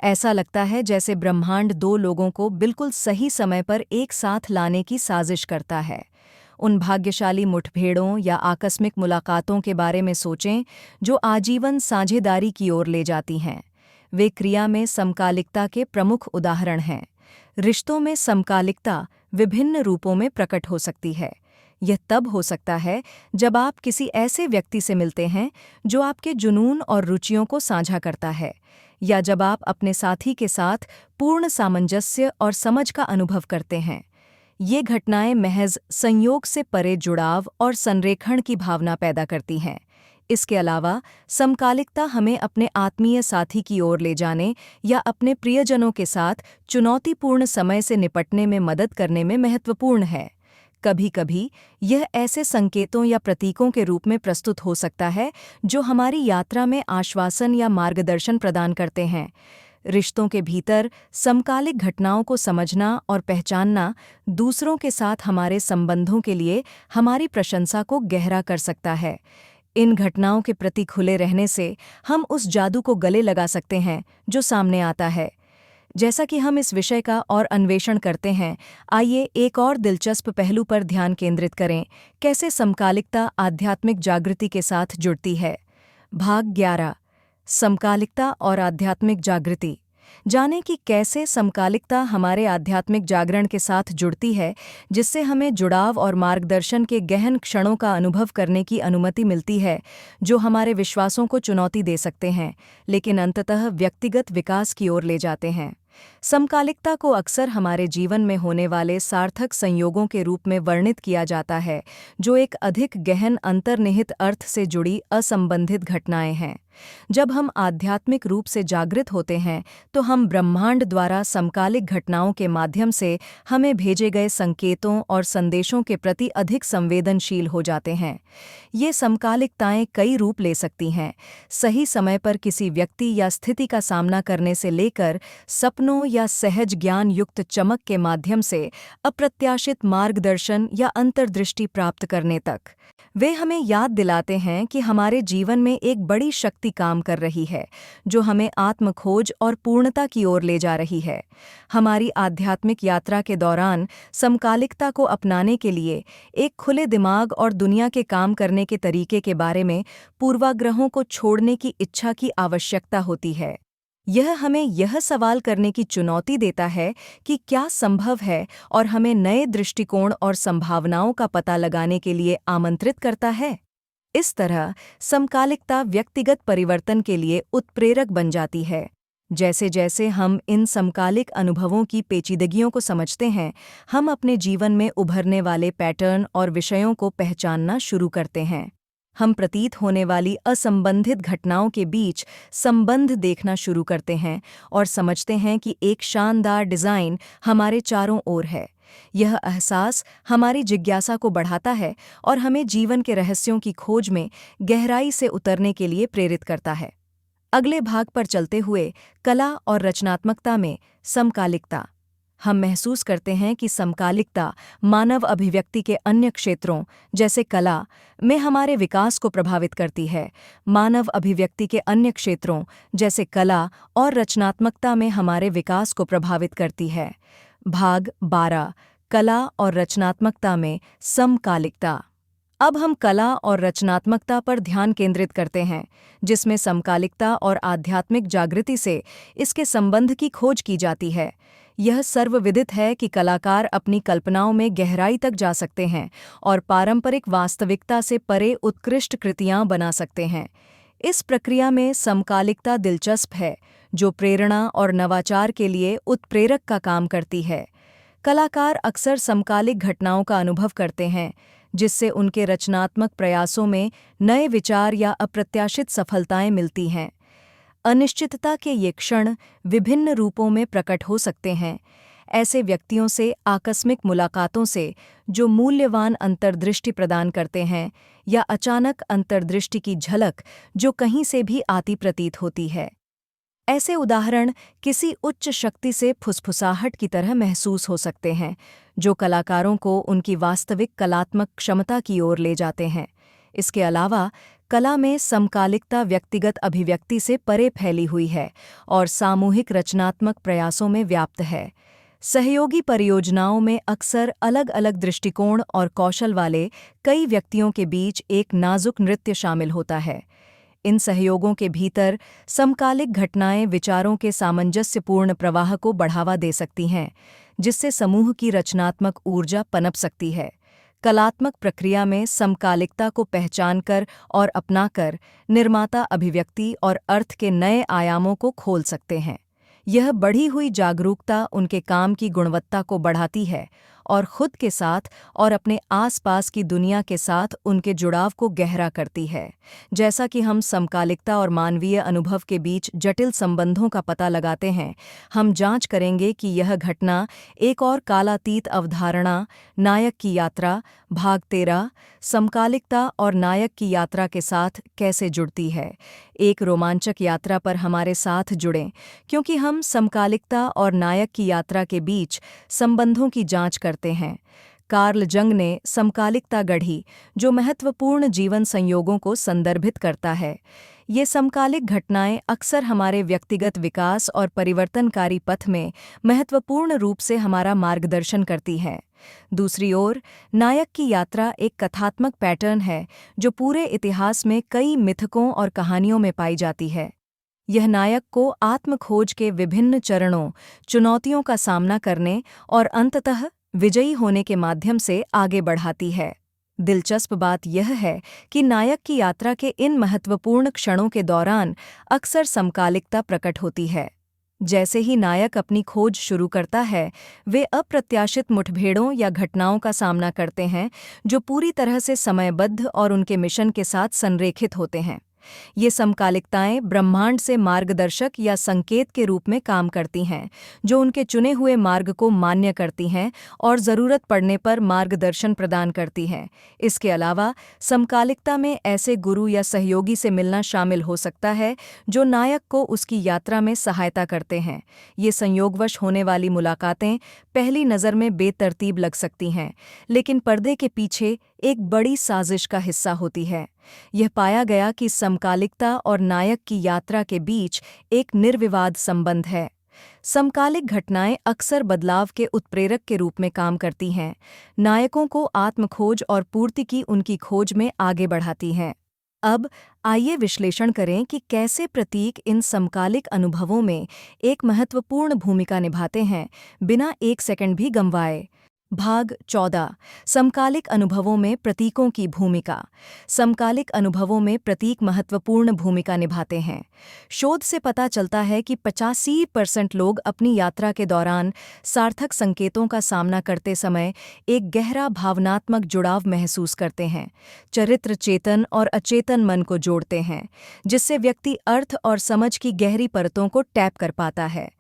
ऐसा लगता है जैसे ब्रह्मांड दो लोगों को बिल्कुल सही समय पर एक साथ लाने की साजिश करता है। उन भाग्यशाली मुठभेड़ों या आकस्मिक मुलाकातों के बारे में सोचें, जो आजीवन साझेदारी की ओर ले जाती हैं। वे क्रिया में समकालिकता के प्रमुख उदाहरण हैं। रिश्तों में समकालिकता विभिन्न रूपों में प्रकट हो सकती है। यह तब हो सकता है जब आप किसी ऐसे व्यक्ति से मिलते हैं जो आपके जुनून और रुचियों को साझा करता है, या जब आप अपने साथी के साथ पूर्ण सामंजस्य और समझ का अनुभव करते हैं। ये घटनाएं महज संयोग से परे जुड़ाव और संरेखण की भावना पैदा करती हैं। इसके अलावा समकालिकता हमें अपने आत्मीय साथी की ओर ले जाने या अपने प्रियजनों के साथ चुनौतीपूर्ण समय से निपटने में मदद करने में महत्वपूर्ण है। कभी-कभी यह ऐसे संकेतों या प्रतीकों के रूप में प्रस्तुत हो सकता है जो हमारी यात्रा में आश्वासन या मार्गदर्शन प्रदान करते हैं। रिश्तों के भीतर समकालिक घटनाओं को समझना और पहचानना दूसरों के साथ हमारे संबंधों के लिए हमारी प्रशंसा को गहरा कर सकता है। इन घटनाओं के प्रति खुले रहने से हम उस जादू को गले लगा सकते हैं जो सामने आता है। जैसा कि हम इस विषय का और अन्वेषण करते हैं, आइए एक और दिलचस्प पहलू पर ध्यान केंद्रित करें, कैसे समकालिकता आध्यात्मिक जागृति के साथ जुड़ती है। भाग 11, समकालिकता और आध्यात्मिक जागृति। जानें कि कैसे समकालिकता हमारे आध्यात्मिक जागरण के साथ जुड़ती है, जिससे हमें जुड़ाव और मार्गदर्शन के गहन क्षणों का अनुभव करने की अनुमति मिलती है, जो हमारे विश्वासों को चुनौती दे सकते हैं, लेकिन अंततः व्यक्तिगत विकास की ओर ले जाते हैं। समकालिकता को अक्सर हमारे जीवन में होने वाले सार्थक संयोगों के रूप में वर्णित किया जाता है, जो एक अधिक गहन अंतर्निहित अर्थ से जुड़ी असंबंधित घटनाएं हैं। जब हम आध्यात्मिक रूप से जागृत होते हैं, तो हम ब्रह्मांड द्वारा समकालिक घटनाओं के माध्यम से हमें भेजे गए संकेतों और संदेशों के प्रति अधिक संवेदनशील हो जाते हैं। ये समकालिकताएं कई रूप ले सकती हैं, सही समय पर किसी व्यक्ति या स्थिति का सामना करने से लेकर सपनों या सहज ज्ञान युक्त चमक के माध्यम से अप्रत्याशित मार्गदर्शन या अंतर्दृष्टि प्राप्त करने तक। वे हमें याद दिलाते हैं कि हमारे जीवन में एक बड़ी शक्ति काम कर रही है, जो हमें आत्मखोज और पूर्णता की ओर ले जा रही है। हमारी आध्यात्मिक यात्रा के दौरान समकालिकता को अपनाने के लिए एक खुले दिमाग और दुनिया के काम करने के तरीके के बारे में पूर्वाग्रहों को छोड़ने की इच्छा की आवश्यकता होती है। यह हमें यह सवाल करने की चुनौती देता है कि क्या संभव है, और हमें नए दृष्टिकोण और संभावनाओं का पता लगाने के लिए आमंत्रित करता है। इस तरह समकालिकता व्यक्तिगत परिवर्तन के लिए उत्प्रेरक बन जाती है। जैसे जैसे हम इन समकालिक अनुभवों की पेचीदगियों को समझते हैं, हम अपने जीवन में उभरने वाले पैटर्न और विषयों को पहचानना शुरू करते हैं। हम प्रतीत होने वाली असंबंधित घटनाओं के बीच संबंध देखना शुरू करते हैं और समझते हैं कि एक शानदार डिज़ाइन हमारे चारों ओर है। यह एहसास हमारी जिज्ञासा को बढ़ाता है और हमें जीवन के रहस्यों की खोज में गहराई से उतरने के लिए प्रेरित करता है। अगले भाग पर चलते हुए कला और रचनात्मकता में समकालिकता। हम महसूस करते हैं कि समकालिकता मानव अभिव्यक्ति के अन्य क्षेत्रों जैसे कला में हमारे विकास को प्रभावित करती है। मानव अभिव्यक्ति के अन्य क्षेत्रों जैसे कला और रचनात्मकता में हमारे विकास को प्रभावित करती है। भाग 12 कला और रचनात्मकता में समकालिकता। अब हम कला और रचनात्मकता पर ध्यान केंद्रित करते हैं, जिसमें समकालिकता और आध्यात्मिक जागृति से इसके संबंध की खोज की जाती है। यह सर्वविदित है कि कलाकार अपनी कल्पनाओं में गहराई तक जा सकते हैं और पारंपरिक वास्तविकता से परे उत्कृष्ट कृतियां बना सकते हैं। इस प्रक्रिया में समकालिकता दिलचस्प है, जो प्रेरणा और नवाचार के लिए उत्प्रेरक का काम करती है। कलाकार अक्सर समकालिक घटनाओं का अनुभव करते हैं, जिससे उनके रचनात्मक प्रयासों में नए विचार या अप्रत्याशित सफलताएं मिलती हैं। अनिश्चितता के ये क्षण विभिन्न रूपों में प्रकट हो सकते हैं। ऐसे व्यक्तियों से आकस्मिक मुलाकातों से जो मूल्यवान अंतर्दृष्टि प्रदान करते हैं, या अचानक अंतर्दृष्टि की झलक जो कहीं से भी आती प्रतीत होती है। ऐसे उदाहरण किसी उच्च शक्ति से फुसफुसाहट की तरह महसूस हो सकते हैं, जो कलाकारों को उनकी वास्तविक कलात्मक क्षमता की ओर ले जाते हैं। इसके अलावा कला में समकालिकता व्यक्तिगत अभिव्यक्ति से परे फैली हुई है और सामूहिक रचनात्मक प्रयासों में व्याप्त है। सहयोगी परियोजनाओं में अक्सर अलग-अलग दृष्टिकोण और कौशल वाले कई व्यक्तियों के बीच एक नाजुक नृत्य शामिल होता है। इन सहयोगों के भीतर समकालिक घटनाएं विचारों के सामंजस्यपूर्ण प्रवाह को बढ़ावा दे सकती हैं, जिससे समूह की रचनात्मक ऊर्जा पनप सकती है। कलात्मक प्रक्रिया में समकालिकता को पहचानकर और अपनाकर निर्माता अभिव्यक्ति और अर्थ के नए आयामों को खोल सकते हैं। यह बढ़ी हुई जागरूकता उनके काम की गुणवत्ता को बढ़ाती है और खुद के साथ और अपने आसपास की दुनिया के साथ उनके जुड़ाव को गहरा करती है। जैसा कि हम समकालिकता और मानवीय अनुभव के बीच जटिल संबंधों का पता लगाते हैं, हम जांच करेंगे कि यह घटना एक और कालातीत अवधारणा, नायक की यात्रा, भाग 13, समकालिकता और नायक की यात्रा के साथ कैसे जुड़ती है। एक रोमांचक यात्रा पर हमारे साथ जुड़ें, क्योंकि हम समकालिकता और नायक की यात्रा के बीच संबंधों की जांच करते हैं। कार्ल जंग ने समकालिकता गढ़ी, जो महत्वपूर्ण जीवन संयोगों को संदर्भित करता है। ये समकालिक घटनाएं अक्सर हमारे व्यक्तिगत विकास और परिवर्तनकारी पथ में महत्वपूर्ण रूप से हमारा मार्गदर्शन करती हैं। दूसरी ओर, नायक की यात्रा एक कथात्मक पैटर्न है जो पूरे इतिहास में कई मिथकों और कहानियों में पाई जाती है। यह नायक को आत्मखोज के विभिन्न चरणों, चुनौतियों का सामना करने और अंततः विजयी होने के माध्यम से आगे बढ़ाती है। दिलचस्प बात यह है कि नायक की यात्रा के इन महत्वपूर्ण क्षणों के दौरान अक्सर समकालिकता प्रकट होती है। जैसे ही नायक अपनी खोज शुरू करता है, वे अप्रत्याशित मुठभेड़ों या घटनाओं का सामना करते हैं जो पूरी तरह से समयबद्ध और उनके मिशन के साथ संरेखित होते हैं। ये समकालिकताएं ब्रह्मांड से मार्गदर्शक या संकेत के रूप में काम करती हैं, जो उनके चुने हुए मार्ग को मान्य करती हैं और ज़रूरत पड़ने पर मार्गदर्शन प्रदान करती हैं। इसके अलावा समकालिकता में ऐसे गुरु या सहयोगी से मिलना शामिल हो सकता है जो नायक को उसकी यात्रा में सहायता करते हैं। ये संयोगवश होने वाली मुलाकातें पहली नज़र में बेतरतीब लग सकती हैं, लेकिन पर्दे के पीछे एक बड़ी साजिश का हिस्सा होती है। यह पाया गया कि समकालिकता और नायक की यात्रा के बीच एक निर्विवाद संबंध है। समकालिक घटनाएं अक्सर बदलाव के उत्प्रेरक के रूप में काम करती हैं, नायकों को आत्मखोज और पूर्ति की उनकी खोज में आगे बढ़ाती हैं। अब आइए विश्लेषण करें कि कैसे प्रतीक इन समकालिक अनुभवों में एक महत्वपूर्ण भूमिका निभाते हैं, बिना एक सेकंड भी गंवाए। भाग 14 समकालिक अनुभवों में प्रतीकों की भूमिका। समकालिक अनुभवों में प्रतीक महत्वपूर्ण भूमिका निभाते हैं। शोध से पता चलता है कि 85% लोग अपनी यात्रा के दौरान सार्थक संकेतों का सामना करते समय एक गहरा भावनात्मक जुड़ाव महसूस करते हैं। चरित्र चेतन और अचेतन मन को जोड़ते हैं, जिससे व्यक्ति अर्थ और समझ की गहरी परतों को टैप कर पाता है।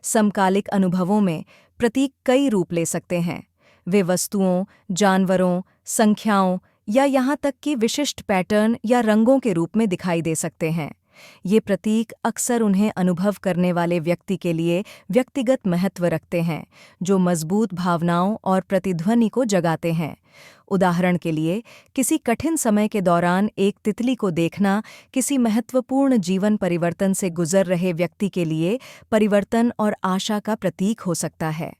समकालिक अनुभवों में प्रतीक कई रूप ले सकते हैं। वे वस्तुओं, जानवरों, संख्याओं या यहाँ तक कि विशिष्ट पैटर्न या रंगों के रूप में दिखाई दे सकते हैं। ये प्रतीक अक्सर उन्हें अनुभव करने वाले व्यक्ति के लिए व्यक्तिगत महत्व रखते हैं, जो मजबूत भावनाओं और प्रतिध्वनि को जगाते हैं। उदाहरण के लिए, किसी कठिन समय के दौरान एक तितली को देखना किसी महत्वपूर्ण जीवन परिवर्तन से गुजर रहे व्यक्ति के लिए परिवर्तन और आशा का प्रतीक हो सकता है।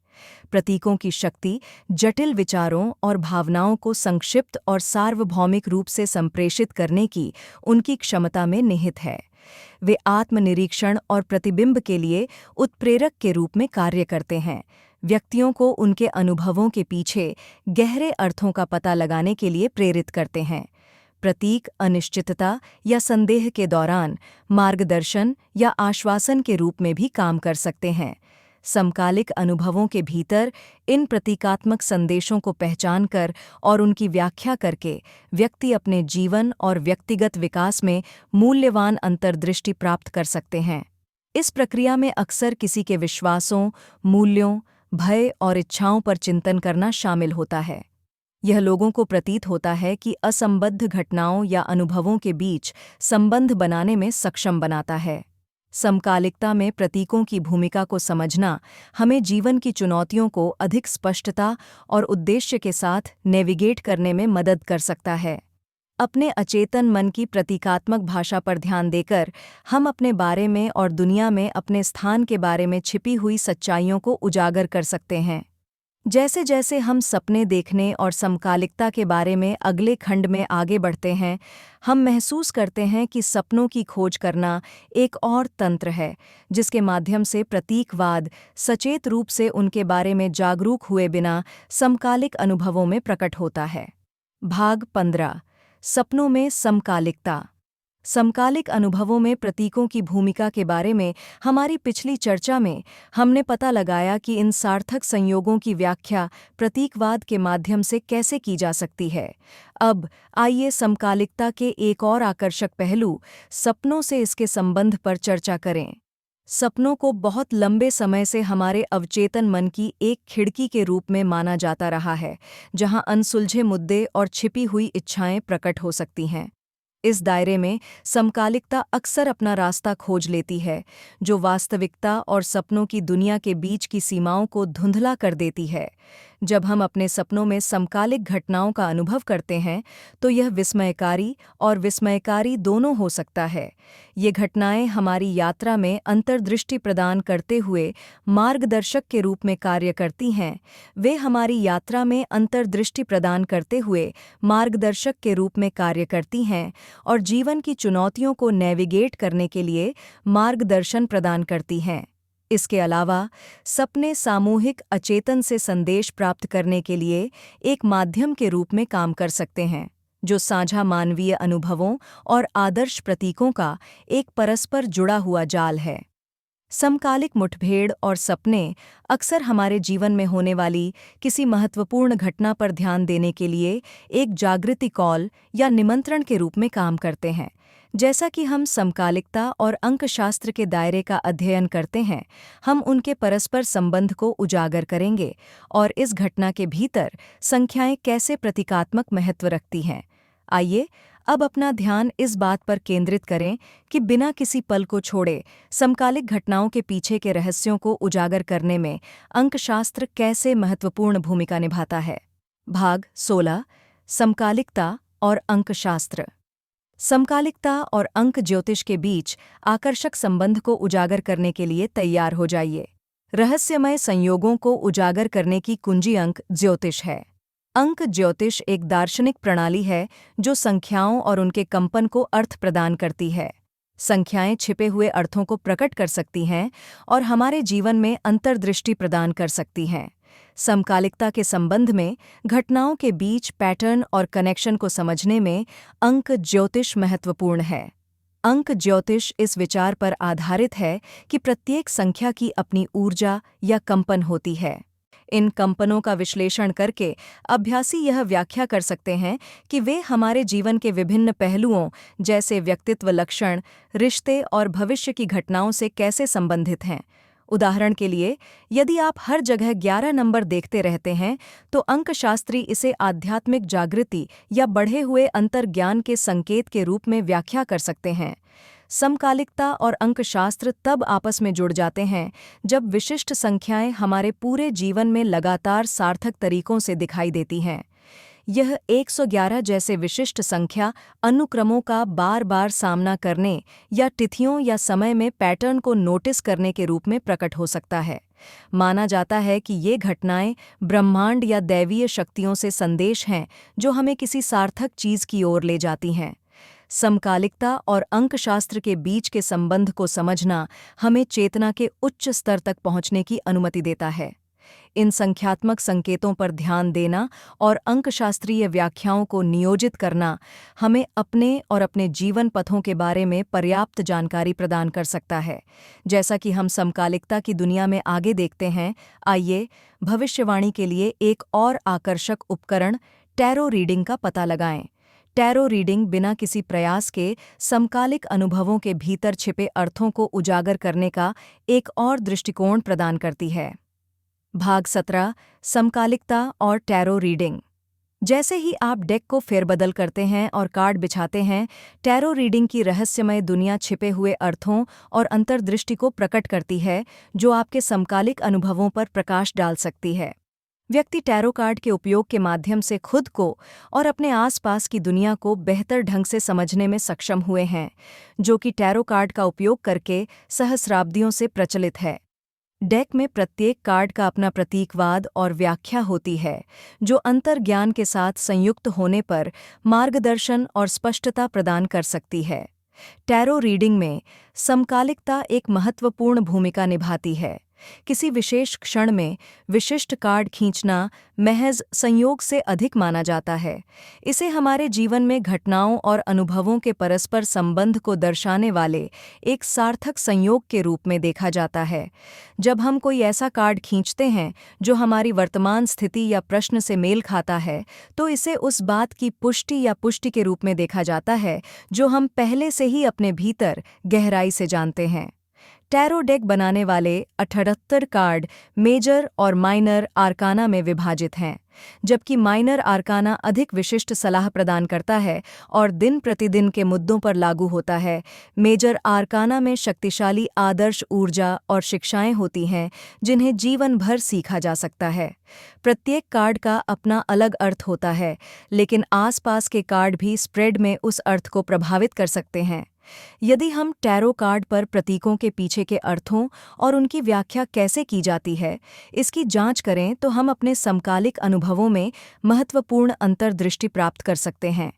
प्रतीकों की शक्ति जटिल विचारों और भावनाओं को संक्षिप्त और सार्वभौमिक रूप से संप्रेषित करने की उनकी क्षमता में निहित है। वे आत्मनिरीक्षण और प्रतिबिंब के लिए उत्प्रेरक के रूप में कार्य करते हैं, व्यक्तियों को उनके अनुभवों के पीछे गहरे अर्थों का पता लगाने के लिए प्रेरित करते हैं। प्रतीक अनिश्चितता या संदेह के दौरान मार्गदर्शन या आश्वासन के रूप में भी काम कर सकते हैं। समकालिक अनुभवों के भीतर इन प्रतीकात्मक संदेशों को पहचानकर और उनकी व्याख्या करके व्यक्ति अपने जीवन और व्यक्तिगत विकास में मूल्यवान अंतर्दृष्टि प्राप्त कर सकते हैं। इस प्रक्रिया में अक्सर किसी के विश्वासों, मूल्यों, भय और इच्छाओं पर चिंतन करना शामिल होता है। यह लोगों को प्रतीत होता है कि असंबद्ध घटनाओं या अनुभवों के बीच संबंध बनाने में सक्षम बनाता है। समकालिकता में प्रतीकों की भूमिका को समझना हमें जीवन की चुनौतियों को अधिक स्पष्टता और उद्देश्य के साथ नेविगेट करने में मदद कर सकता है। अपने अचेतन मन की प्रतीकात्मक भाषा पर ध्यान देकर हम अपने बारे में और दुनिया में अपने स्थान के बारे में छिपी हुई सच्चाइयों को उजागर कर सकते हैं। जैसे जैसे हम सपने देखने और समकालिकता के बारे में अगले खंड में आगे बढ़ते हैं, हम महसूस करते हैं कि सपनों की खोज करना एक और तंत्र है जिसके माध्यम से प्रतीकवाद सचेत रूप से उनके बारे में जागरूक हुए बिना समकालिक अनुभवों में प्रकट होता है। भाग 15। सपनों में समकालिकता। समकालिक अनुभवों में प्रतीकों की भूमिका के बारे में हमारी पिछली चर्चा में हमने पता लगाया कि इन सार्थक संयोगों की व्याख्या प्रतीकवाद के माध्यम से कैसे की जा सकती है। अब आइए समकालिकता के एक और आकर्षक पहलू, सपनों से इसके संबंध पर चर्चा करें। सपनों को बहुत लंबे समय से हमारे अवचेतन मन की एक खिड़की के रूप में माना जाता रहा है, जहां अनसुलझे मुद्दे और छिपी हुई इच्छाएं प्रकट हो सकती हैं। इस दायरे में समकालिकता अक्सर अपना रास्ता खोज लेती है, जो वास्तविकता और सपनों की दुनिया के बीच की सीमाओं को धुंधला कर देती है। जब हम अपने सपनों में समकालिक घटनाओं का अनुभव करते हैं, तो यह विस्मयकारी और विस्मयकारी दोनों हो सकता है। ये घटनाएं हमारी यात्रा में अंतर्दृष्टि प्रदान करते हुए मार्गदर्शक के रूप में कार्य करती हैं। वे हमारी यात्रा में अंतर्दृष्टि प्रदान करते हुए मार्गदर्शक के रूप में कार्य करती हैं और जीवन की चुनौतियों को नेविगेट करने के लिए मार्गदर्शन प्रदान करती हैं। इसके अलावा सपने सामूहिक अचेतन से संदेश प्राप्त करने के लिए एक माध्यम के रूप में काम कर सकते हैं, जो साझा मानवीय अनुभवों और आदर्श प्रतीकों का एक परस्पर जुड़ा हुआ जाल है। समकालिक मुठभेड़ और सपने अक्सर हमारे जीवन में होने वाली किसी महत्वपूर्ण घटना पर ध्यान देने के लिए एक जागृति कॉल या निमंत्रण के रूप में काम करते हैं। जैसा कि हम समकालिकता और अंकशास्त्र के दायरे का अध्ययन करते हैं, हम उनके परस्पर संबंध को उजागर करेंगे और इस घटना के भीतर संख्याएं कैसे प्रतीकात्मक महत्व रखती हैं। आइए अब अपना ध्यान इस बात पर केंद्रित करें कि बिना किसी पल को छोड़े समकालिक घटनाओं के पीछे के रहस्यों को उजागर करने में अंकशास्त्र कैसे महत्वपूर्ण भूमिका निभाता है। भाग 16। समकालिकता और अंकशास्त्र। समकालिकता और अंक ज्योतिष के बीच आकर्षक संबंध को उजागर करने के लिए तैयार हो जाइए। रहस्यमय संयोगों को उजागर करने की कुंजी अंक ज्योतिष है। अंक ज्योतिष एक दार्शनिक प्रणाली है जो संख्याओं और उनके कंपन को अर्थ प्रदान करती है। संख्याएं छिपे हुए अर्थों को प्रकट कर सकती हैं और हमारे जीवन में अंतर्दृष्टि प्रदान कर सकती हैं। समकालिकता के संबंध में घटनाओं के बीच पैटर्न और कनेक्शन को समझने में अंक ज्योतिष महत्वपूर्ण है। अंक ज्योतिष इस विचार पर आधारित है कि प्रत्येक संख्या की अपनी ऊर्जा या कंपन होती है। इन कंपनों का विश्लेषण करके अभ्यासी यह व्याख्या कर सकते हैं कि वे हमारे जीवन के विभिन्न पहलुओं जैसे व्यक्तित्व लक्षण, रिश्ते और भविष्य की घटनाओं से कैसे संबंधित हैं। उदाहरण के लिए, यदि आप हर जगह 11 नंबर देखते रहते हैं, तो अंकशास्त्री इसे आध्यात्मिक जागृति या बढ़े हुए अंतर्ज्ञान के संकेत के रूप में व्याख्या कर सकते हैं। समकालिकता और अंकशास्त्र तब आपस में जुड़ जाते हैं जब विशिष्ट संख्याएं हमारे पूरे जीवन में लगातार सार्थक तरीकों से दिखाई देती हैं। यह 111 जैसे विशिष्ट संख्या अनुक्रमों का बार बार सामना करने या तिथियों या समय में पैटर्न को नोटिस करने के रूप में प्रकट हो सकता है। माना जाता है कि ये घटनाएं ब्रह्मांड या दैवीय शक्तियों से संदेश हैं जो हमें किसी सार्थक चीज की ओर ले जाती हैं। समकालिकता और अंकशास्त्र के बीच के संबंध को समझना हमें चेतना के उच्च स्तर तक पहुंचने की अनुमति देता है। इन संख्यात्मक संकेतों पर ध्यान देना और अंकशास्त्रीय व्याख्याओं को नियोजित करना हमें अपने और अपने जीवन पथों के बारे में पर्याप्त जानकारी प्रदान कर सकता है। जैसा कि हम समकालिकता की दुनिया में आगे देखते हैं, आइए भविष्यवाणी के लिए एक और आकर्षक उपकरण टैरो रीडिंग का पता लगाएं। टैरो रीडिंग बिना किसी प्रयास के समकालिक अनुभवों के भीतर छिपे अर्थों को उजागर करने का एक और दृष्टिकोण प्रदान करती है। भाग 17 समकालिकता और टैरो रीडिंग। जैसे ही आप डेक को फेरबदल करते हैं और कार्ड बिछाते हैं, टैरो रीडिंग की रहस्यमय दुनिया छिपे हुए अर्थों और अंतर्दृष्टि को प्रकट करती है जो आपके समकालिक अनुभवों पर प्रकाश डाल सकती है। व्यक्ति टैरो कार्ड के उपयोग के माध्यम से खुद को और अपने आसपास की दुनिया को बेहतर ढंग से समझने में सक्षम हुए हैं, जो कि टैरो कार्ड का उपयोग करके सहस्राब्दियों से प्रचलित है। डेक में प्रत्येक कार्ड का अपना प्रतीकवाद और व्याख्या होती है, जो अंतर्ज्ञान के साथ संयुक्त होने पर मार्गदर्शन और स्पष्टता प्रदान कर सकती है। टैरो रीडिंग में समकालिकता एक महत्वपूर्ण भूमिका निभाती है। किसी विशेष क्षण में विशिष्ट कार्ड खींचना महज संयोग से अधिक माना जाता है। इसे हमारे जीवन में घटनाओं और अनुभवों के परस्पर संबंध को दर्शाने वाले एक सार्थक संयोग के रूप में देखा जाता है। जब हम कोई ऐसा कार्ड खींचते हैं जो हमारी वर्तमान स्थिति या प्रश्न से मेल खाता है, तो इसे उस बात की पुष्टि या पुष्टि के रूप में देखा जाता है जो हम पहले से ही अपने भीतर गहराई से जानते हैं। टैरो डेक बनाने वाले 78 कार्ड मेजर और माइनर आर्काना में विभाजित हैं, जबकि माइनर आर्काना अधिक विशिष्ट सलाह प्रदान करता है और दिन प्रतिदिन के मुद्दों पर लागू होता है। मेजर आर्काना में शक्तिशाली आदर्श ऊर्जा और शिक्षाएं होती हैं जिन्हें जीवन भर सीखा जा सकता है। प्रत्येक कार्ड का अपना अलग अर्थ होता है, लेकिन आसपास के कार्ड भी स्प्रेड में उस अर्थ को प्रभावित कर सकते हैं। यदि हम टैरो कार्ड पर प्रतीकों के पीछे के अर्थों और उनकी व्याख्या कैसे की जाती है, इसकी जांच करें तो हम अपने समकालिक अनुभवों में महत्वपूर्ण अंतर्दृष्टि प्राप्त कर सकते हैं।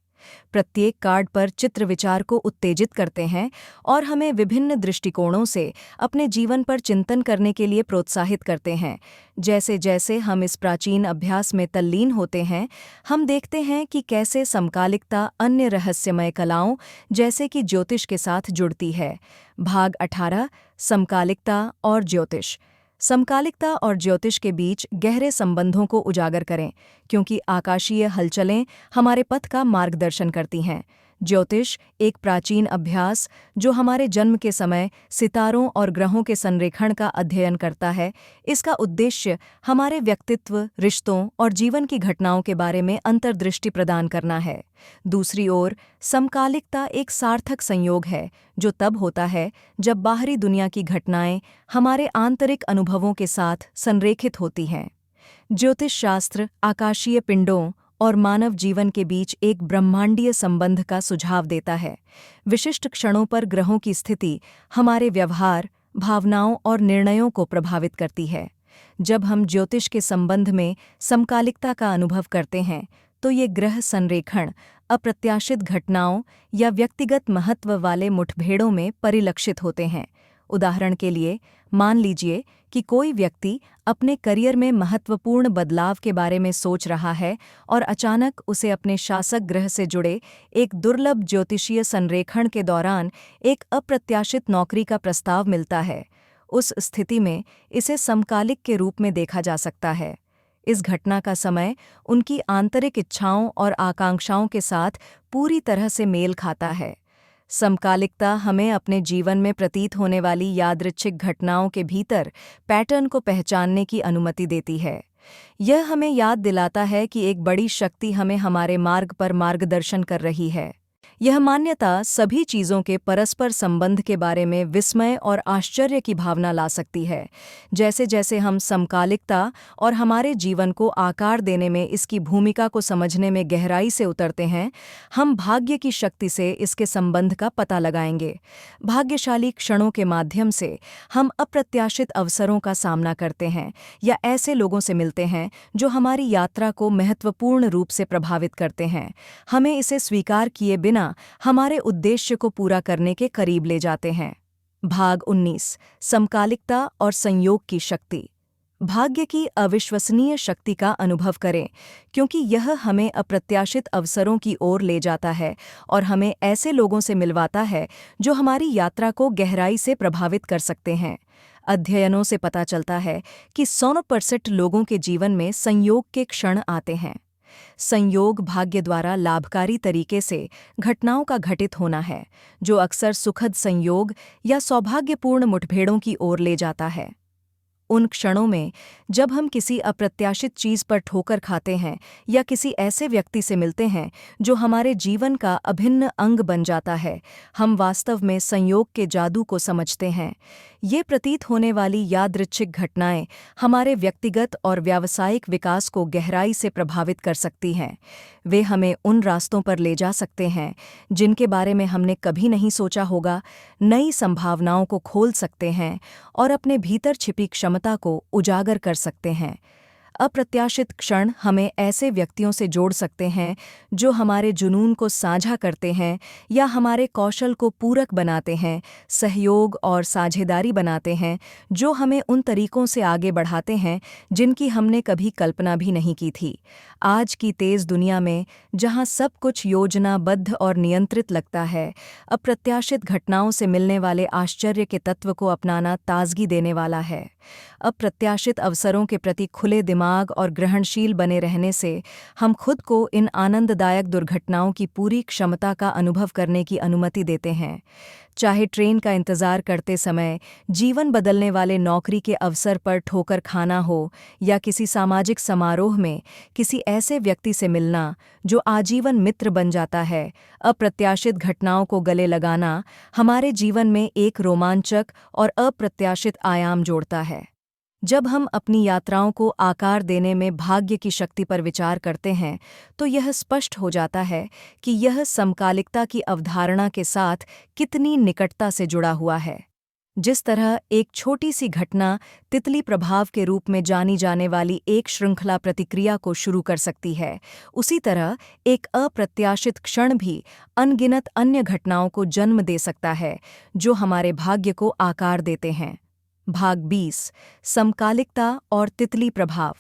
प्रत्येक कार्ड पर चित्र विचार को उत्तेजित करते हैं और हमें विभिन्न दृष्टिकोणों से अपने जीवन पर चिंतन करने के लिए प्रोत्साहित करते हैं। जैसे जैसे हम इस प्राचीन अभ्यास में तल्लीन होते हैं, हम देखते हैं कि कैसे समकालिकता अन्य रहस्यमय कलाओं जैसे कि ज्योतिष के साथ जुड़ती है। भाग 18 समकालिकता और ज्योतिष। समकालिकता और ज्योतिष के बीच गहरे संबंधों को उजागर करें, क्योंकि आकाशीय हलचलें हमारे पथ का मार्गदर्शन करती हैं। ज्योतिष एक प्राचीन अभ्यास जो हमारे जन्म के समय सितारों और ग्रहों के संरेखण का अध्ययन करता है। इसका उद्देश्य हमारे व्यक्तित्व, रिश्तों और जीवन की घटनाओं के बारे में अंतर्दृष्टि प्रदान करना है। दूसरी ओर, समकालिकता एक सार्थक संयोग है जो तब होता है जब बाहरी दुनिया की घटनाएं हमारे आंतरिक अनुभवों के साथ संरेखित होती हैं। ज्योतिष शास्त्र आकाशीय पिंडों और मानव जीवन के बीच एक ब्रह्मांडीय संबंध का सुझाव देता है। विशिष्ट क्षणों पर ग्रहों की स्थिति हमारे व्यवहार, भावनाओं और निर्णयों को प्रभावित करती है। जब हम ज्योतिष के संबंध में समकालिकता का अनुभव करते हैं, तो ये ग्रह संरेखण अप्रत्याशित घटनाओं या व्यक्तिगत महत्व वाले मुठभेड़ों में परिलक्षित होते हैं। उदाहरण के लिए, मान लीजिए कि कोई व्यक्ति अपने करियर में महत्वपूर्ण बदलाव के बारे में सोच रहा है और अचानक उसे अपने शासक ग्रह से जुड़े एक दुर्लभ ज्योतिषीय संरेखण के दौरान एक अप्रत्याशित नौकरी का प्रस्ताव मिलता है। उस स्थिति में इसे समकालिक के रूप में देखा जा सकता है। इस घटना का समय उनकी आंतरिक इच्छाओं और आकांक्षाओं के साथ पूरी तरह से मेल खाता है। समकालिकता हमें अपने जीवन में प्रतीत होने वाली यादृच्छिक घटनाओं के भीतर पैटर्न को पहचानने की अनुमति देती है। यह हमें याद दिलाता है कि एक बड़ी शक्ति हमें हमारे मार्ग पर मार्गदर्शन कर रही है। यह मान्यता सभी चीज़ों के परस्पर संबंध के बारे में विस्मय और आश्चर्य की भावना ला सकती है। जैसे जैसे हम समकालिकता और हमारे जीवन को आकार देने में इसकी भूमिका को समझने में गहराई से उतरते हैं, हम भाग्य की शक्ति से इसके संबंध का पता लगाएंगे। भाग्यशाली क्षणों के माध्यम से हम अप्रत्याशित अवसरों का सामना करते हैं या ऐसे लोगों से मिलते हैं जो हमारी यात्रा को महत्वपूर्ण रूप से प्रभावित करते हैं। हमें इसे स्वीकार किए बिना हमारे उद्देश्य को पूरा करने के करीब ले जाते हैं। भाग 19 समकालिकता और संयोग की शक्ति। भाग्य की अविश्वसनीय शक्ति का अनुभव करें, क्योंकि यह हमें अप्रत्याशित अवसरों की ओर ले जाता है और हमें ऐसे लोगों से मिलवाता है जो हमारी यात्रा को गहराई से प्रभावित कर सकते हैं। अध्ययनों से पता चलता है कि 100% लोगों के जीवन में संयोग के क्षण आते हैं। संयोग भाग्य द्वारा लाभकारी तरीके से घटनाओं का घटित होना है, जो अक्सर सुखद संयोग या सौभाग्यपूर्ण मुठभेड़ों की ओर ले जाता है। उन क्षणों में जब हम किसी अप्रत्याशित चीज़ पर ठोकर खाते हैं या किसी ऐसे व्यक्ति से मिलते हैं जो हमारे जीवन का अभिन्न अंग बन जाता है, हम वास्तव में संयोग के जादू को समझते हैं। ये प्रतीत होने वाली यादृच्छिक घटनाएं हमारे व्यक्तिगत और व्यावसायिक विकास को गहराई से प्रभावित कर सकती हैं। वे हमें उन रास्तों पर ले जा सकते हैं जिनके बारे में हमने कभी नहीं सोचा होगा, नई संभावनाओं को खोल सकते हैं और अपने भीतर छिपी क्षमता को उजागर कर सकते हैं। अप्रत्याशित क्षण हमें ऐसे व्यक्तियों से जोड़ सकते हैं जो हमारे जुनून को साझा करते हैं या हमारे कौशल को पूरक बनाते हैं, सहयोग और साझेदारी बनाते हैं, जो हमें उन तरीकों से आगे बढ़ाते हैं जिनकी हमने कभी कल्पना भी नहीं की थी। आज की तेज़ दुनिया में, जहां सब कुछ योजनाबद्ध और नियंत्रित लगता है, अप्रत्याशित घटनाओं से मिलने वाले आश्चर्य के तत्व को अपनाना ताजगी देने वाला है। अप्रत्याशित अवसरों के प्रति खुले दिमाग और ग्रहणशील बने रहने से हम खुद को इन आनंददायक दुर्घटनाओं की पूरी क्षमता का अनुभव करने की अनुमति देते हैं। चाहे ट्रेन का इंतज़ार करते समय, जीवन बदलने वाले नौकरी के अवसर पर ठोकर खाना हो, या किसी सामाजिक समारोह में किसी ऐसे व्यक्ति से मिलना जो आजीवन मित्र बन जाता है, अप्रत्याशित घटनाओं को गले लगाना हमारे जीवन में एक रोमांचक और अप्रत्याशित आयाम जोड़ता है। जब हम अपनी यात्राओं को आकार देने में भाग्य की शक्ति पर विचार करते हैं, तो यह स्पष्ट हो जाता है कि यह समकालिकता की अवधारणा के साथ कितनी निकटता से जुड़ा हुआ है। जिस तरह एक छोटी सी घटना तितली प्रभाव के रूप में जानी जाने वाली एक श्रृंखला प्रतिक्रिया को शुरू कर सकती है, उसी तरह एक अप्रत्याशित क्षण भी अनगिनत अन्य घटनाओं को जन्म दे सकता है, जो हमारे भाग्य को आकार देते हैं। भाग 20 समकालिकता और तितली प्रभाव।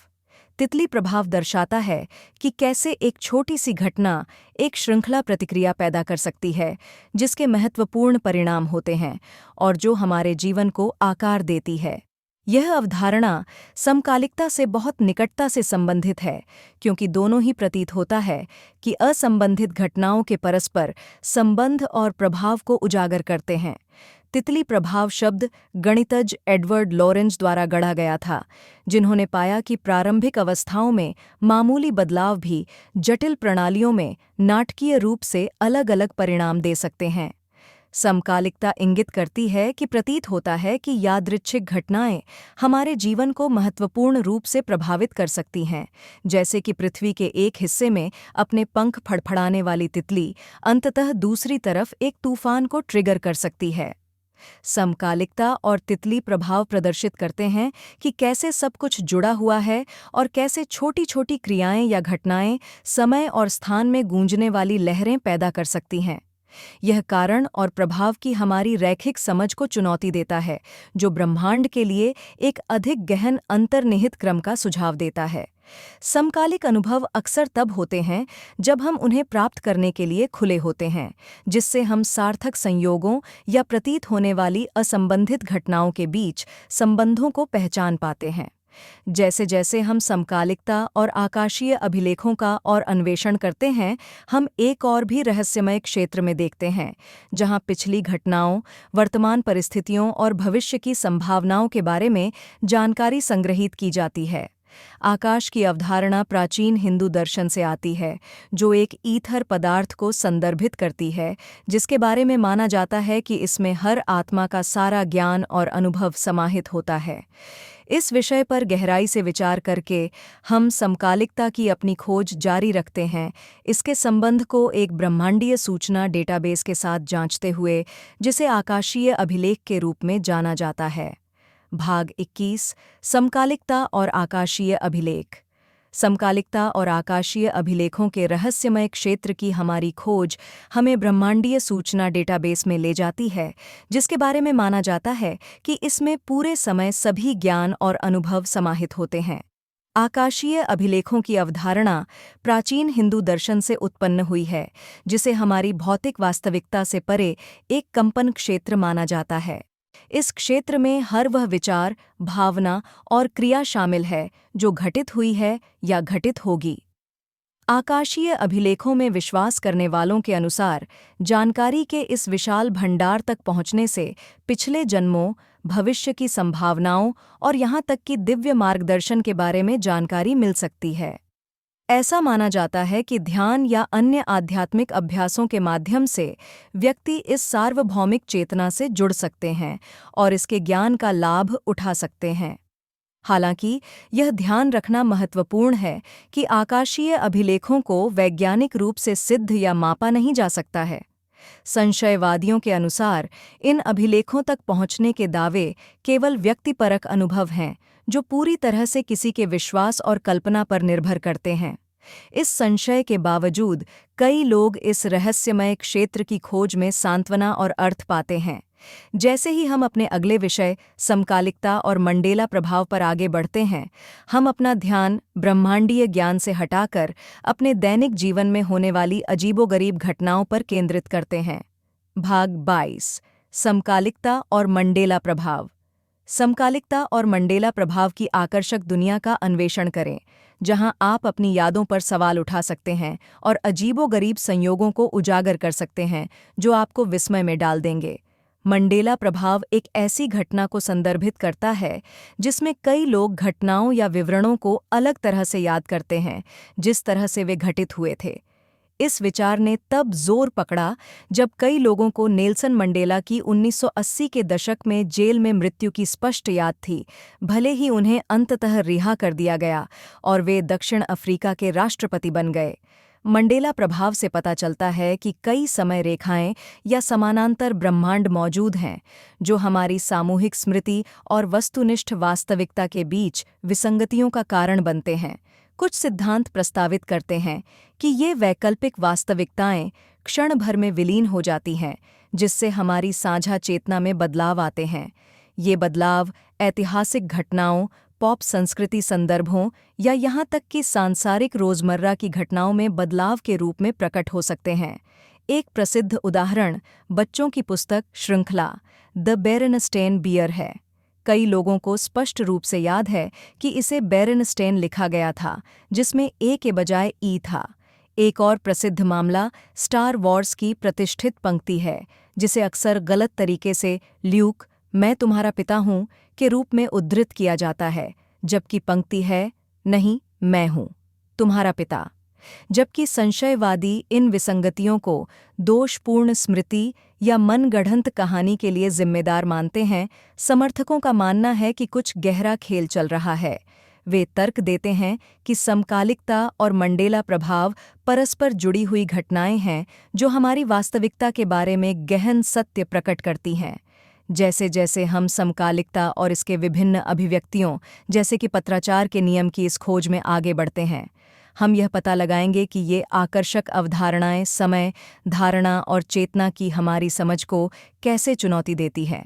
तितली प्रभाव दर्शाता है कि कैसे एक छोटी सी घटना एक श्रृंखला प्रतिक्रिया पैदा कर सकती है, जिसके महत्वपूर्ण परिणाम होते हैं और जो हमारे जीवन को आकार देती है। यह अवधारणा समकालिकता से बहुत निकटता से संबंधित है, क्योंकि दोनों ही प्रतीत होता है कि असंबंधित घटनाओं के परस्पर संबंध और प्रभाव को उजागर करते हैं। तितली प्रभाव शब्द गणितज्ञ एडवर्ड लॉरेंज द्वारा गढ़ा गया था, जिन्होंने पाया कि प्रारंभिक अवस्थाओं में मामूली बदलाव भी जटिल प्रणालियों में नाटकीय रूप से अलग-अलग परिणाम दे सकते हैं। समकालिकता इंगित करती है कि प्रतीत होता है कि यादृच्छिक घटनाएं हमारे जीवन को महत्वपूर्ण रूप से प्रभावित कर सकती हैं, जैसे कि पृथ्वी के एक हिस्से में अपने पंख फड़फड़ाने वाली तितली अंततः दूसरी तरफ एक तूफान को ट्रिगर कर सकती है। समकालिकता और तितली प्रभाव प्रदर्शित करते हैं कि कैसे सब कुछ जुड़ा हुआ है और कैसे छोटी-छोटी क्रियाएं या घटनाएं समय और स्थान में गूंजने वाली लहरें पैदा कर सकती हैं। यह कारण और प्रभाव की हमारी रैखिक समझ को चुनौती देता है, जो ब्रह्मांड के लिए एक अधिक गहन अंतर्निहित क्रम का सुझाव देता है। समकालिक अनुभव अक्सर तब होते हैं जब हम उन्हें प्राप्त करने के लिए खुले होते हैं, जिससे हम सार्थक संयोगों या प्रतीत होने वाली असंबंधित घटनाओं के बीच संबंधों को पहचान पाते हैं। जैसे जैसे हम समकालिकता और आकाशीय अभिलेखों का और अन्वेषण करते हैं, हम एक और भी रहस्यमय क्षेत्र में देखते हैं, जहां पिछली घटनाओं, वर्तमान परिस्थितियों और भविष्य की संभावनाओं के बारे में जानकारी संग्रहीत की जाती है। आकाश की अवधारणा प्राचीन हिंदू दर्शन से आती है, जो एक ईथर पदार्थ को संदर्भित करती है, जिसके बारे में माना जाता है कि इसमें हर आत्मा का सारा ज्ञान और अनुभव समाहित होता है। इस विषय पर गहराई से विचार करके हम समकालिकता की अपनी खोज जारी रखते हैं, इसके संबंध को एक ब्रह्मांडीय सूचना डेटाबेस के साथ जांचते हुए, जिसे आकाशीय अभिलेख के रूप में जाना जाता है। भाग 21 समकालिकता और आकाशीय अभिलेख। समकालिकता और आकाशीय अभिलेखों के रहस्यमय क्षेत्र की हमारी खोज हमें ब्रह्मांडीय सूचना डेटाबेस में ले जाती है, जिसके बारे में माना जाता है कि इसमें पूरे समय सभी ज्ञान और अनुभव समाहित होते हैं। आकाशीय अभिलेखों की अवधारणा प्राचीन हिंदू दर्शन से उत्पन्न हुई है, जिसे हमारी भौतिक वास्तविकता से परे एक कंपन क्षेत्र माना जाता है। इस क्षेत्र में हर वह विचार, भावना और क्रिया शामिल है जो घटित हुई है या घटित होगी। आकाशीय अभिलेखों में विश्वास करने वालों के अनुसार जानकारी के इस विशाल भंडार तक पहुंचने से पिछले जन्मों, भविष्य की संभावनाओं और यहाँ तक कि दिव्य मार्गदर्शन के बारे में जानकारी मिल सकती है। ऐसा माना जाता है कि ध्यान या अन्य आध्यात्मिक अभ्यासों के माध्यम से व्यक्ति इस सार्वभौमिक चेतना से जुड़ सकते हैं और इसके ज्ञान का लाभ उठा सकते हैं। हालांकि यह ध्यान रखना महत्वपूर्ण है कि आकाशीय अभिलेखों को वैज्ञानिक रूप से सिद्ध या मापा नहीं जा सकता है। संशयवादियों के अनुसार इन अभिलेखों तक पहुंचने के दावे केवल व्यक्तिपरक अनुभव हैं, जो पूरी तरह से किसी के विश्वास और कल्पना पर निर्भर करते हैं। इस संशय के बावजूद कई लोग इस रहस्यमय क्षेत्र की खोज में सांत्वना और अर्थ पाते हैं। जैसे ही हम अपने अगले विषय समकालिकता और मंडेला प्रभाव पर आगे बढ़ते हैं, हम अपना ध्यान ब्रह्मांडीय ज्ञान से हटाकर अपने दैनिक जीवन में होने वाली अजीबोगरीब घटनाओं पर केंद्रित करते हैं। भाग 22 समकालिकता और मंडेला प्रभाव। समकालिकता और मंडेला प्रभाव की आकर्षक दुनिया का अन्वेषण करें, जहां आप अपनी यादों पर सवाल उठा सकते हैं और अजीबोगरीब संयोगों को उजागर कर सकते हैं जो आपको विस्मय में डाल देंगे। मंडेला प्रभाव एक ऐसी घटना को संदर्भित करता है जिसमें कई लोग घटनाओं या विवरणों को अलग तरह से याद करते हैं जिस तरह से वे घटित हुए थे। इस विचार ने तब जोर पकड़ा जब कई लोगों को नेल्सन मंडेला की 1980 के दशक में जेल में मृत्यु की स्पष्ट याद थी, भले ही उन्हें अंततः रिहा कर दिया गया और वे दक्षिण अफ्रीका के राष्ट्रपति बन गए। मंडेला प्रभाव से पता चलता है कि कई समय रेखाएं या समानांतर ब्रह्मांड मौजूद हैं जो हमारी सामूहिक स्मृति और वस्तुनिष्ठ वास्तविकता के बीच विसंगतियों का कारण बनते हैं। कुछ सिद्धांत प्रस्तावित करते हैं कि ये वैकल्पिक वास्तविकताएं क्षण भर में विलीन हो जाती हैं, जिससे हमारी साझा चेतना में बदलाव आते हैं। ये बदलाव ऐतिहासिक घटनाओं, पॉप संस्कृति संदर्भों या यहाँ तक कि सांसारिक रोजमर्रा की घटनाओं में बदलाव के रूप में प्रकट हो सकते हैं। एक प्रसिद्ध उदाहरण बच्चों की पुस्तक श्रृंखला द बेरेनस्टेन बियर है। कई लोगों को स्पष्ट रूप से याद है कि इसे बेरेनस्टेन लिखा गया था, जिसमें ए के बजाय ई था। एक और प्रसिद्ध मामला स्टार वॉर्स की प्रतिष्ठित पंक्ति है, जिसे अक्सर गलत तरीके से ल्यूक, मैं तुम्हारा पिता हूँ के रूप में उद्धृत किया जाता है, जबकि पंक्ति है, नहीं, मैं हूँ तुम्हारा पिता। जबकि संशयवादी इन विसंगतियों को दोषपूर्ण स्मृति या मनगढ़ंत कहानी के लिए जिम्मेदार मानते हैं, समर्थकों का मानना है कि कुछ गहरा खेल चल रहा है। वे तर्क देते हैं कि समकालिकता और मंडेला प्रभाव परस्पर जुड़ी हुई घटनाएं हैं जो हमारी वास्तविकता के बारे में गहन सत्य प्रकट करती हैं। जैसे जैसे हम समकालिकता और इसके विभिन्न अभिव्यक्तियों जैसे कि पत्राचार के नियम की इस खोज में आगे बढ़ते हैं, हम यह पता लगाएंगे कि ये आकर्षक अवधारणाएं समय, धारणा और चेतना की हमारी समझ को कैसे चुनौती देती है।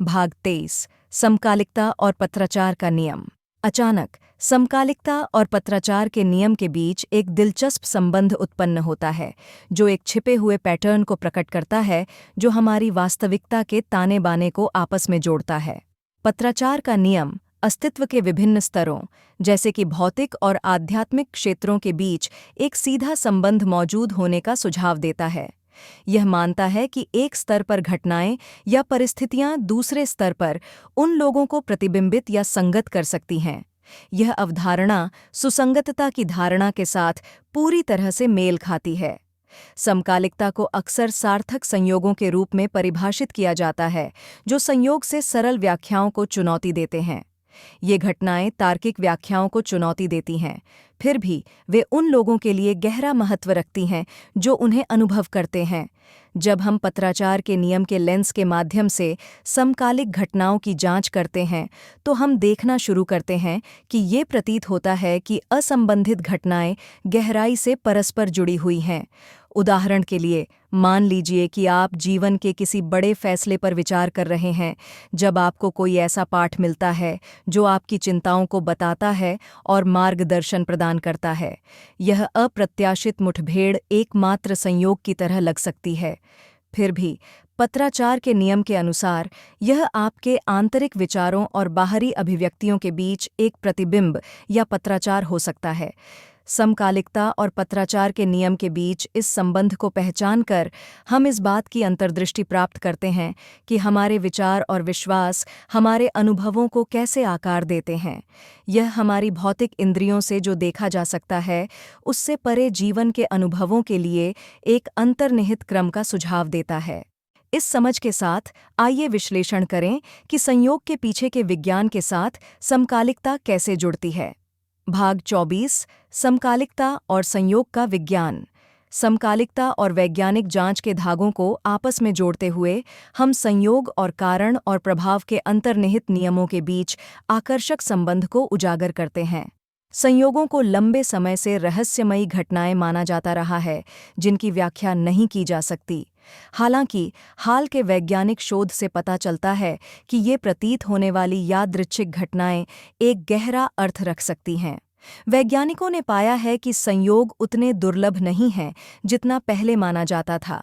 भाग 23 समकालिकता और पत्राचार का नियम। अचानक समकालिकता और पत्राचार के नियम के बीच एक दिलचस्प संबंध उत्पन्न होता है, जो एक छिपे हुए पैटर्न को प्रकट करता है जो हमारी वास्तविकता के ताने बाने को आपस में जोड़ता है। पत्राचार का नियम अस्तित्व के विभिन्न स्तरों, जैसे कि भौतिक और आध्यात्मिक क्षेत्रों के बीच एक सीधा संबंध मौजूद होने का सुझाव देता है। यह मानता है कि एक स्तर पर घटनाएं या परिस्थितियां दूसरे स्तर पर उन लोगों को प्रतिबिंबित या संगत कर सकती हैं। यह अवधारणा सुसंगतता की धारणा के साथ पूरी तरह से मेल खाती है। समकालिकता को अक्सर सार्थक संयोगों के रूप में परिभाषित किया जाता है, जो संयोग से सरल व्याख्याओं को चुनौती देते हैं। ये घटनाएं तार्किक व्याख्याओं को चुनौती देती हैं, फिर भी वे उन लोगों के लिए गहरा महत्व रखती हैं जो उन्हें अनुभव करते हैं। जब हम पत्राचार के नियम के लेंस के माध्यम से समकालिक घटनाओं की जांच करते हैं, तो हम देखना शुरू करते हैं कि ये प्रतीत होता है कि असंबंधित घटनाएं गहराई से परस्पर जुड़ी हुई हैं। उदाहरण के लिए, मान लीजिए कि आप जीवन के किसी बड़े फैसले पर विचार कर रहे हैं, जब आपको कोई ऐसा पाठ मिलता है जो आपकी चिंताओं को बताता है और मार्गदर्शन प्रदान करता है। यह अप्रत्याशित मुठभेड़ एकमात्र संयोग की तरह लग सकती है। फिर भी पत्राचार के नियम के अनुसार यह आपके आंतरिक विचारों और बाहरी अभिव्यक्तियों के बीच एक प्रतिबिंब या पत्राचार हो सकता है। समकालिकता और पत्राचार के नियम के बीच इस संबंध को पहचानकर हम इस बात की अंतर्दृष्टि प्राप्त करते हैं कि हमारे विचार और विश्वास हमारे अनुभवों को कैसे आकार देते हैं। यह हमारी भौतिक इंद्रियों से जो देखा जा सकता है, उससे परे जीवन के अनुभवों के लिए एक अंतर्निहित क्रम का सुझाव देता है। इस समझ के साथ आइए विश्लेषण करें कि संयोग के पीछे के विज्ञान के साथ समकालिकता कैसे जुड़ती है। भाग 24, समकालिकता और संयोग का विज्ञान। समकालिकता और वैज्ञानिक जांच के धागों को आपस में जोड़ते हुए हम संयोग और कारण और प्रभाव के अंतर्निहित नियमों के बीच आकर्षक संबंध को उजागर करते हैं। संयोगों को लंबे समय से रहस्यमयी घटनाएं माना जाता रहा है, जिनकी व्याख्या नहीं की जा सकती। हालांकि हाल के वैज्ञानिक शोध से पता चलता है कि ये प्रतीत होने वाली यादृच्छिक घटनाएं एक गहरा अर्थ रख सकती हैं। वैज्ञानिकों ने पाया है कि संयोग उतने दुर्लभ नहीं हैं जितना पहले माना जाता था।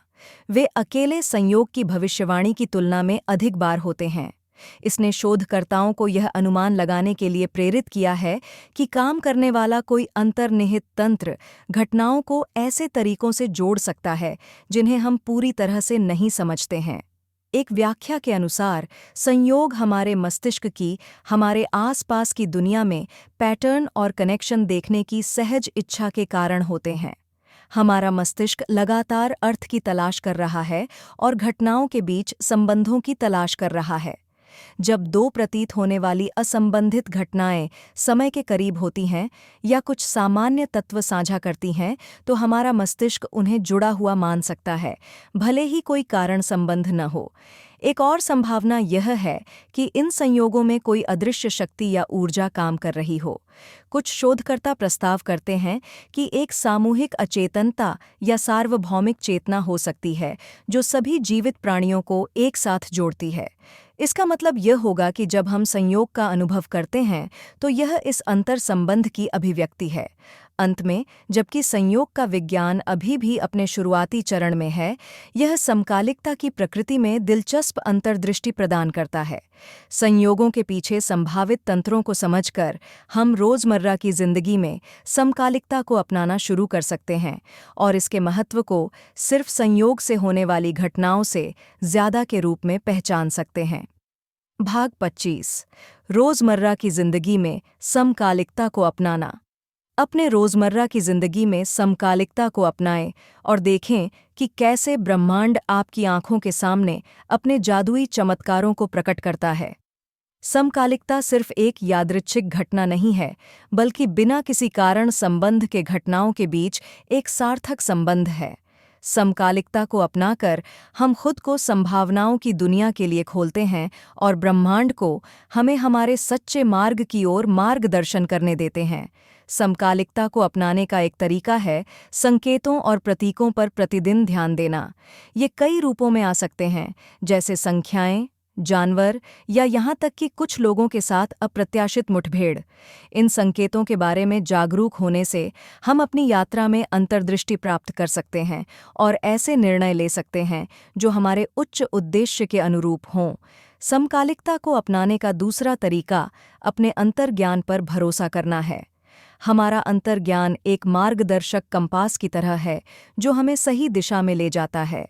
वे अकेले संयोग की भविष्यवाणी की तुलना में अधिक बार होते हैं। इसने शोधकर्ताओं को यह अनुमान लगाने के लिए प्रेरित किया है कि काम करने वाला कोई अंतर्निहित तंत्र घटनाओं को ऐसे तरीकों से जोड़ सकता है जिन्हें हम पूरी तरह से नहीं समझते हैं। एक व्याख्या के अनुसार संयोग हमारे मस्तिष्क की हमारे आसपास की दुनिया में पैटर्न और कनेक्शन देखने की सहज इच्छा के कारण होते हैं। हमारा मस्तिष्क लगातार अर्थ की तलाश कर रहा है और घटनाओं के बीच संबंधों की तलाश कर रहा है। जब दो प्रतीत होने वाली असंबंधित घटनाएं समय के करीब होती हैं या कुछ सामान्य तत्व साझा करती हैं, तो हमारा मस्तिष्क उन्हें जुड़ा हुआ मान सकता है, भले ही कोई कारण संबंध न हो। एक और संभावना यह है कि इन संयोगों में कोई अदृश्य शक्ति या ऊर्जा काम कर रही हो। कुछ शोधकर्ता प्रस्ताव करते हैं कि एक सामूहिक अचेतनता या सार्वभौमिक चेतना हो सकती है जो सभी जीवित प्राणियों को एक साथ जोड़ती है। इसका मतलब यह होगा कि जब हम संयोग का अनुभव करते हैं तो यह इस अंतर संबंध की अभिव्यक्ति है। अंत में, जबकि संयोग का विज्ञान अभी भी अपने शुरुआती चरण में है, यह समकालिकता की प्रकृति में दिलचस्प अंतर्दृष्टि प्रदान करता है। संयोगों के पीछे संभावित तंत्रों को समझकर हम रोजमर्रा की जिंदगी में समकालिकता को अपनाना शुरू कर सकते हैं और इसके महत्व को सिर्फ संयोग से होने वाली घटनाओं से ज्यादा के रूप में पहचान सकते हैं। भाग 25, रोजमर्रा की जिंदगी में समकालिकता को अपनाना। अपने रोजमर्रा की जिंदगी में समकालिकता को अपनाएं और देखें कि कैसे ब्रह्मांड आपकी आंखों के सामने अपने जादुई चमत्कारों को प्रकट करता है। समकालिकता सिर्फ एक यादृच्छिक घटना नहीं है, बल्कि बिना किसी कारण संबंध के घटनाओं के बीच एक सार्थक संबंध है। समकालिकता को अपनाकर हम खुद को संभावनाओं की दुनिया के लिए खोलते हैं और ब्रह्मांड को हमें हमारे सच्चे मार्ग की ओर मार्गदर्शन करने देते हैं। समकालिकता को अपनाने का एक तरीका है संकेतों और प्रतीकों पर प्रतिदिन ध्यान देना। ये कई रूपों में आ सकते हैं, जैसे संख्याएं, जानवर या यहाँ तक कि कुछ लोगों के साथ अप्रत्याशित मुठभेड़। इन संकेतों के बारे में जागरूक होने से हम अपनी यात्रा में अंतर्दृष्टि प्राप्त कर सकते हैं और ऐसे निर्णय ले सकते हैं जो हमारे उच्च उद्देश्य के अनुरूप हों। समकालिकता को अपनाने का दूसरा तरीका अपने अंतर्ज्ञान पर भरोसा करना है। हमारा अंतर्ज्ञान एक मार्गदर्शक कंपास की तरह है जो हमें सही दिशा में ले जाता है।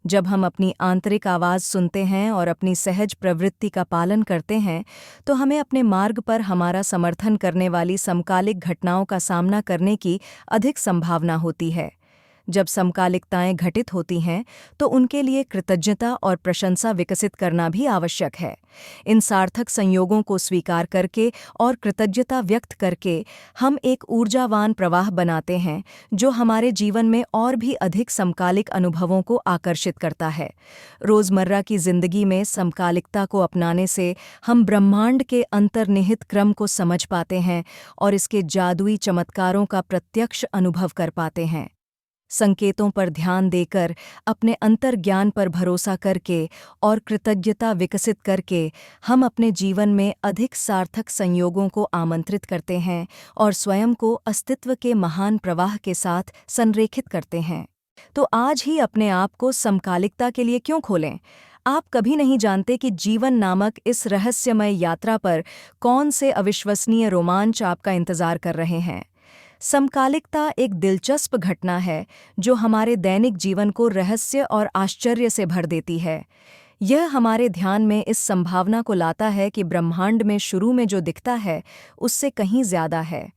जब हम अपनी आंतरिक आवाज़ सुनते हैं और अपनी सहज प्रवृत्ति का पालन करते हैं, तो हमें अपने मार्ग पर हमारा समर्थन करने वाली समकालिक घटनाओं का सामना करने की अधिक संभावना होती है। जब समकालिकताएं घटित होती हैं, तो उनके लिए कृतज्ञता और प्रशंसा विकसित करना भी आवश्यक है। इन सार्थक संयोगों को स्वीकार करके और कृतज्ञता व्यक्त करके हम एक ऊर्जावान प्रवाह बनाते हैं, जो हमारे जीवन में और भी अधिक समकालिक अनुभवों को आकर्षित करता है। रोज़मर्रा की जिंदगी में समकालिकता को अपनाने से हम ब्रह्मांड के अंतर्निहित क्रम को समझ पाते हैं और इसके जादुई चमत्कारों का प्रत्यक्ष अनुभव कर पाते हैं। संकेतों पर ध्यान देकर, अपने अंतर्ज्ञान पर भरोसा करके और कृतज्ञता विकसित करके हम अपने जीवन में अधिक सार्थक संयोगों को आमंत्रित करते हैं और स्वयं को अस्तित्व के महान प्रवाह के साथ संरेखित करते हैं। तो आज ही अपने आप को समकालिकता के लिए क्यों खोलें? आप कभी नहीं जानते कि जीवन नामक इस रहस्यमय यात्रा पर कौन से अविश्वसनीय रोमांच आपका इंतजार कर रहे हैं। समकालिकता एक दिलचस्प घटना है जो हमारे दैनिक जीवन को रहस्य और आश्चर्य से भर देती है। यह हमारे ध्यान में इस संभावना को लाता है कि ब्रह्मांड में शुरू में जो दिखता है, उससे कहीं ज्यादा है।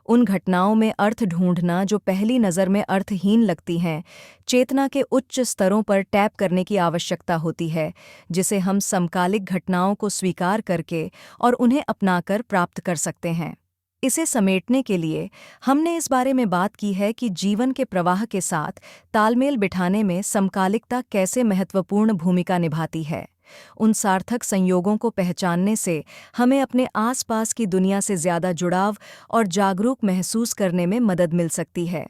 उन घटनाओं में अर्थ ढूंढना जो पहली नज़र में अर्थहीन लगती हैं, चेतना के उच्च स्तरों पर टैप करने की आवश्यकता होती है, जिसे हम समकालिक घटनाओं को स्वीकार करके और उन्हें अपनाकर प्राप्त कर सकते हैं। इसे समेटने के लिए हमने इस बारे में बात की है कि जीवन के प्रवाह के साथ तालमेल बिठाने में समकालिकता कैसे महत्वपूर्ण भूमिका निभाती है। उन सार्थक संयोगों को पहचानने से हमें अपने आसपास की दुनिया से ज़्यादा जुड़ाव और जागरूक महसूस करने में मदद मिल सकती है।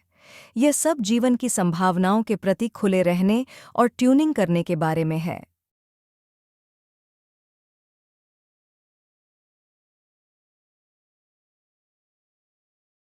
यह सब जीवन की संभावनाओं के प्रति खुले रहने और ट्यूनिंग करने के बारे में है।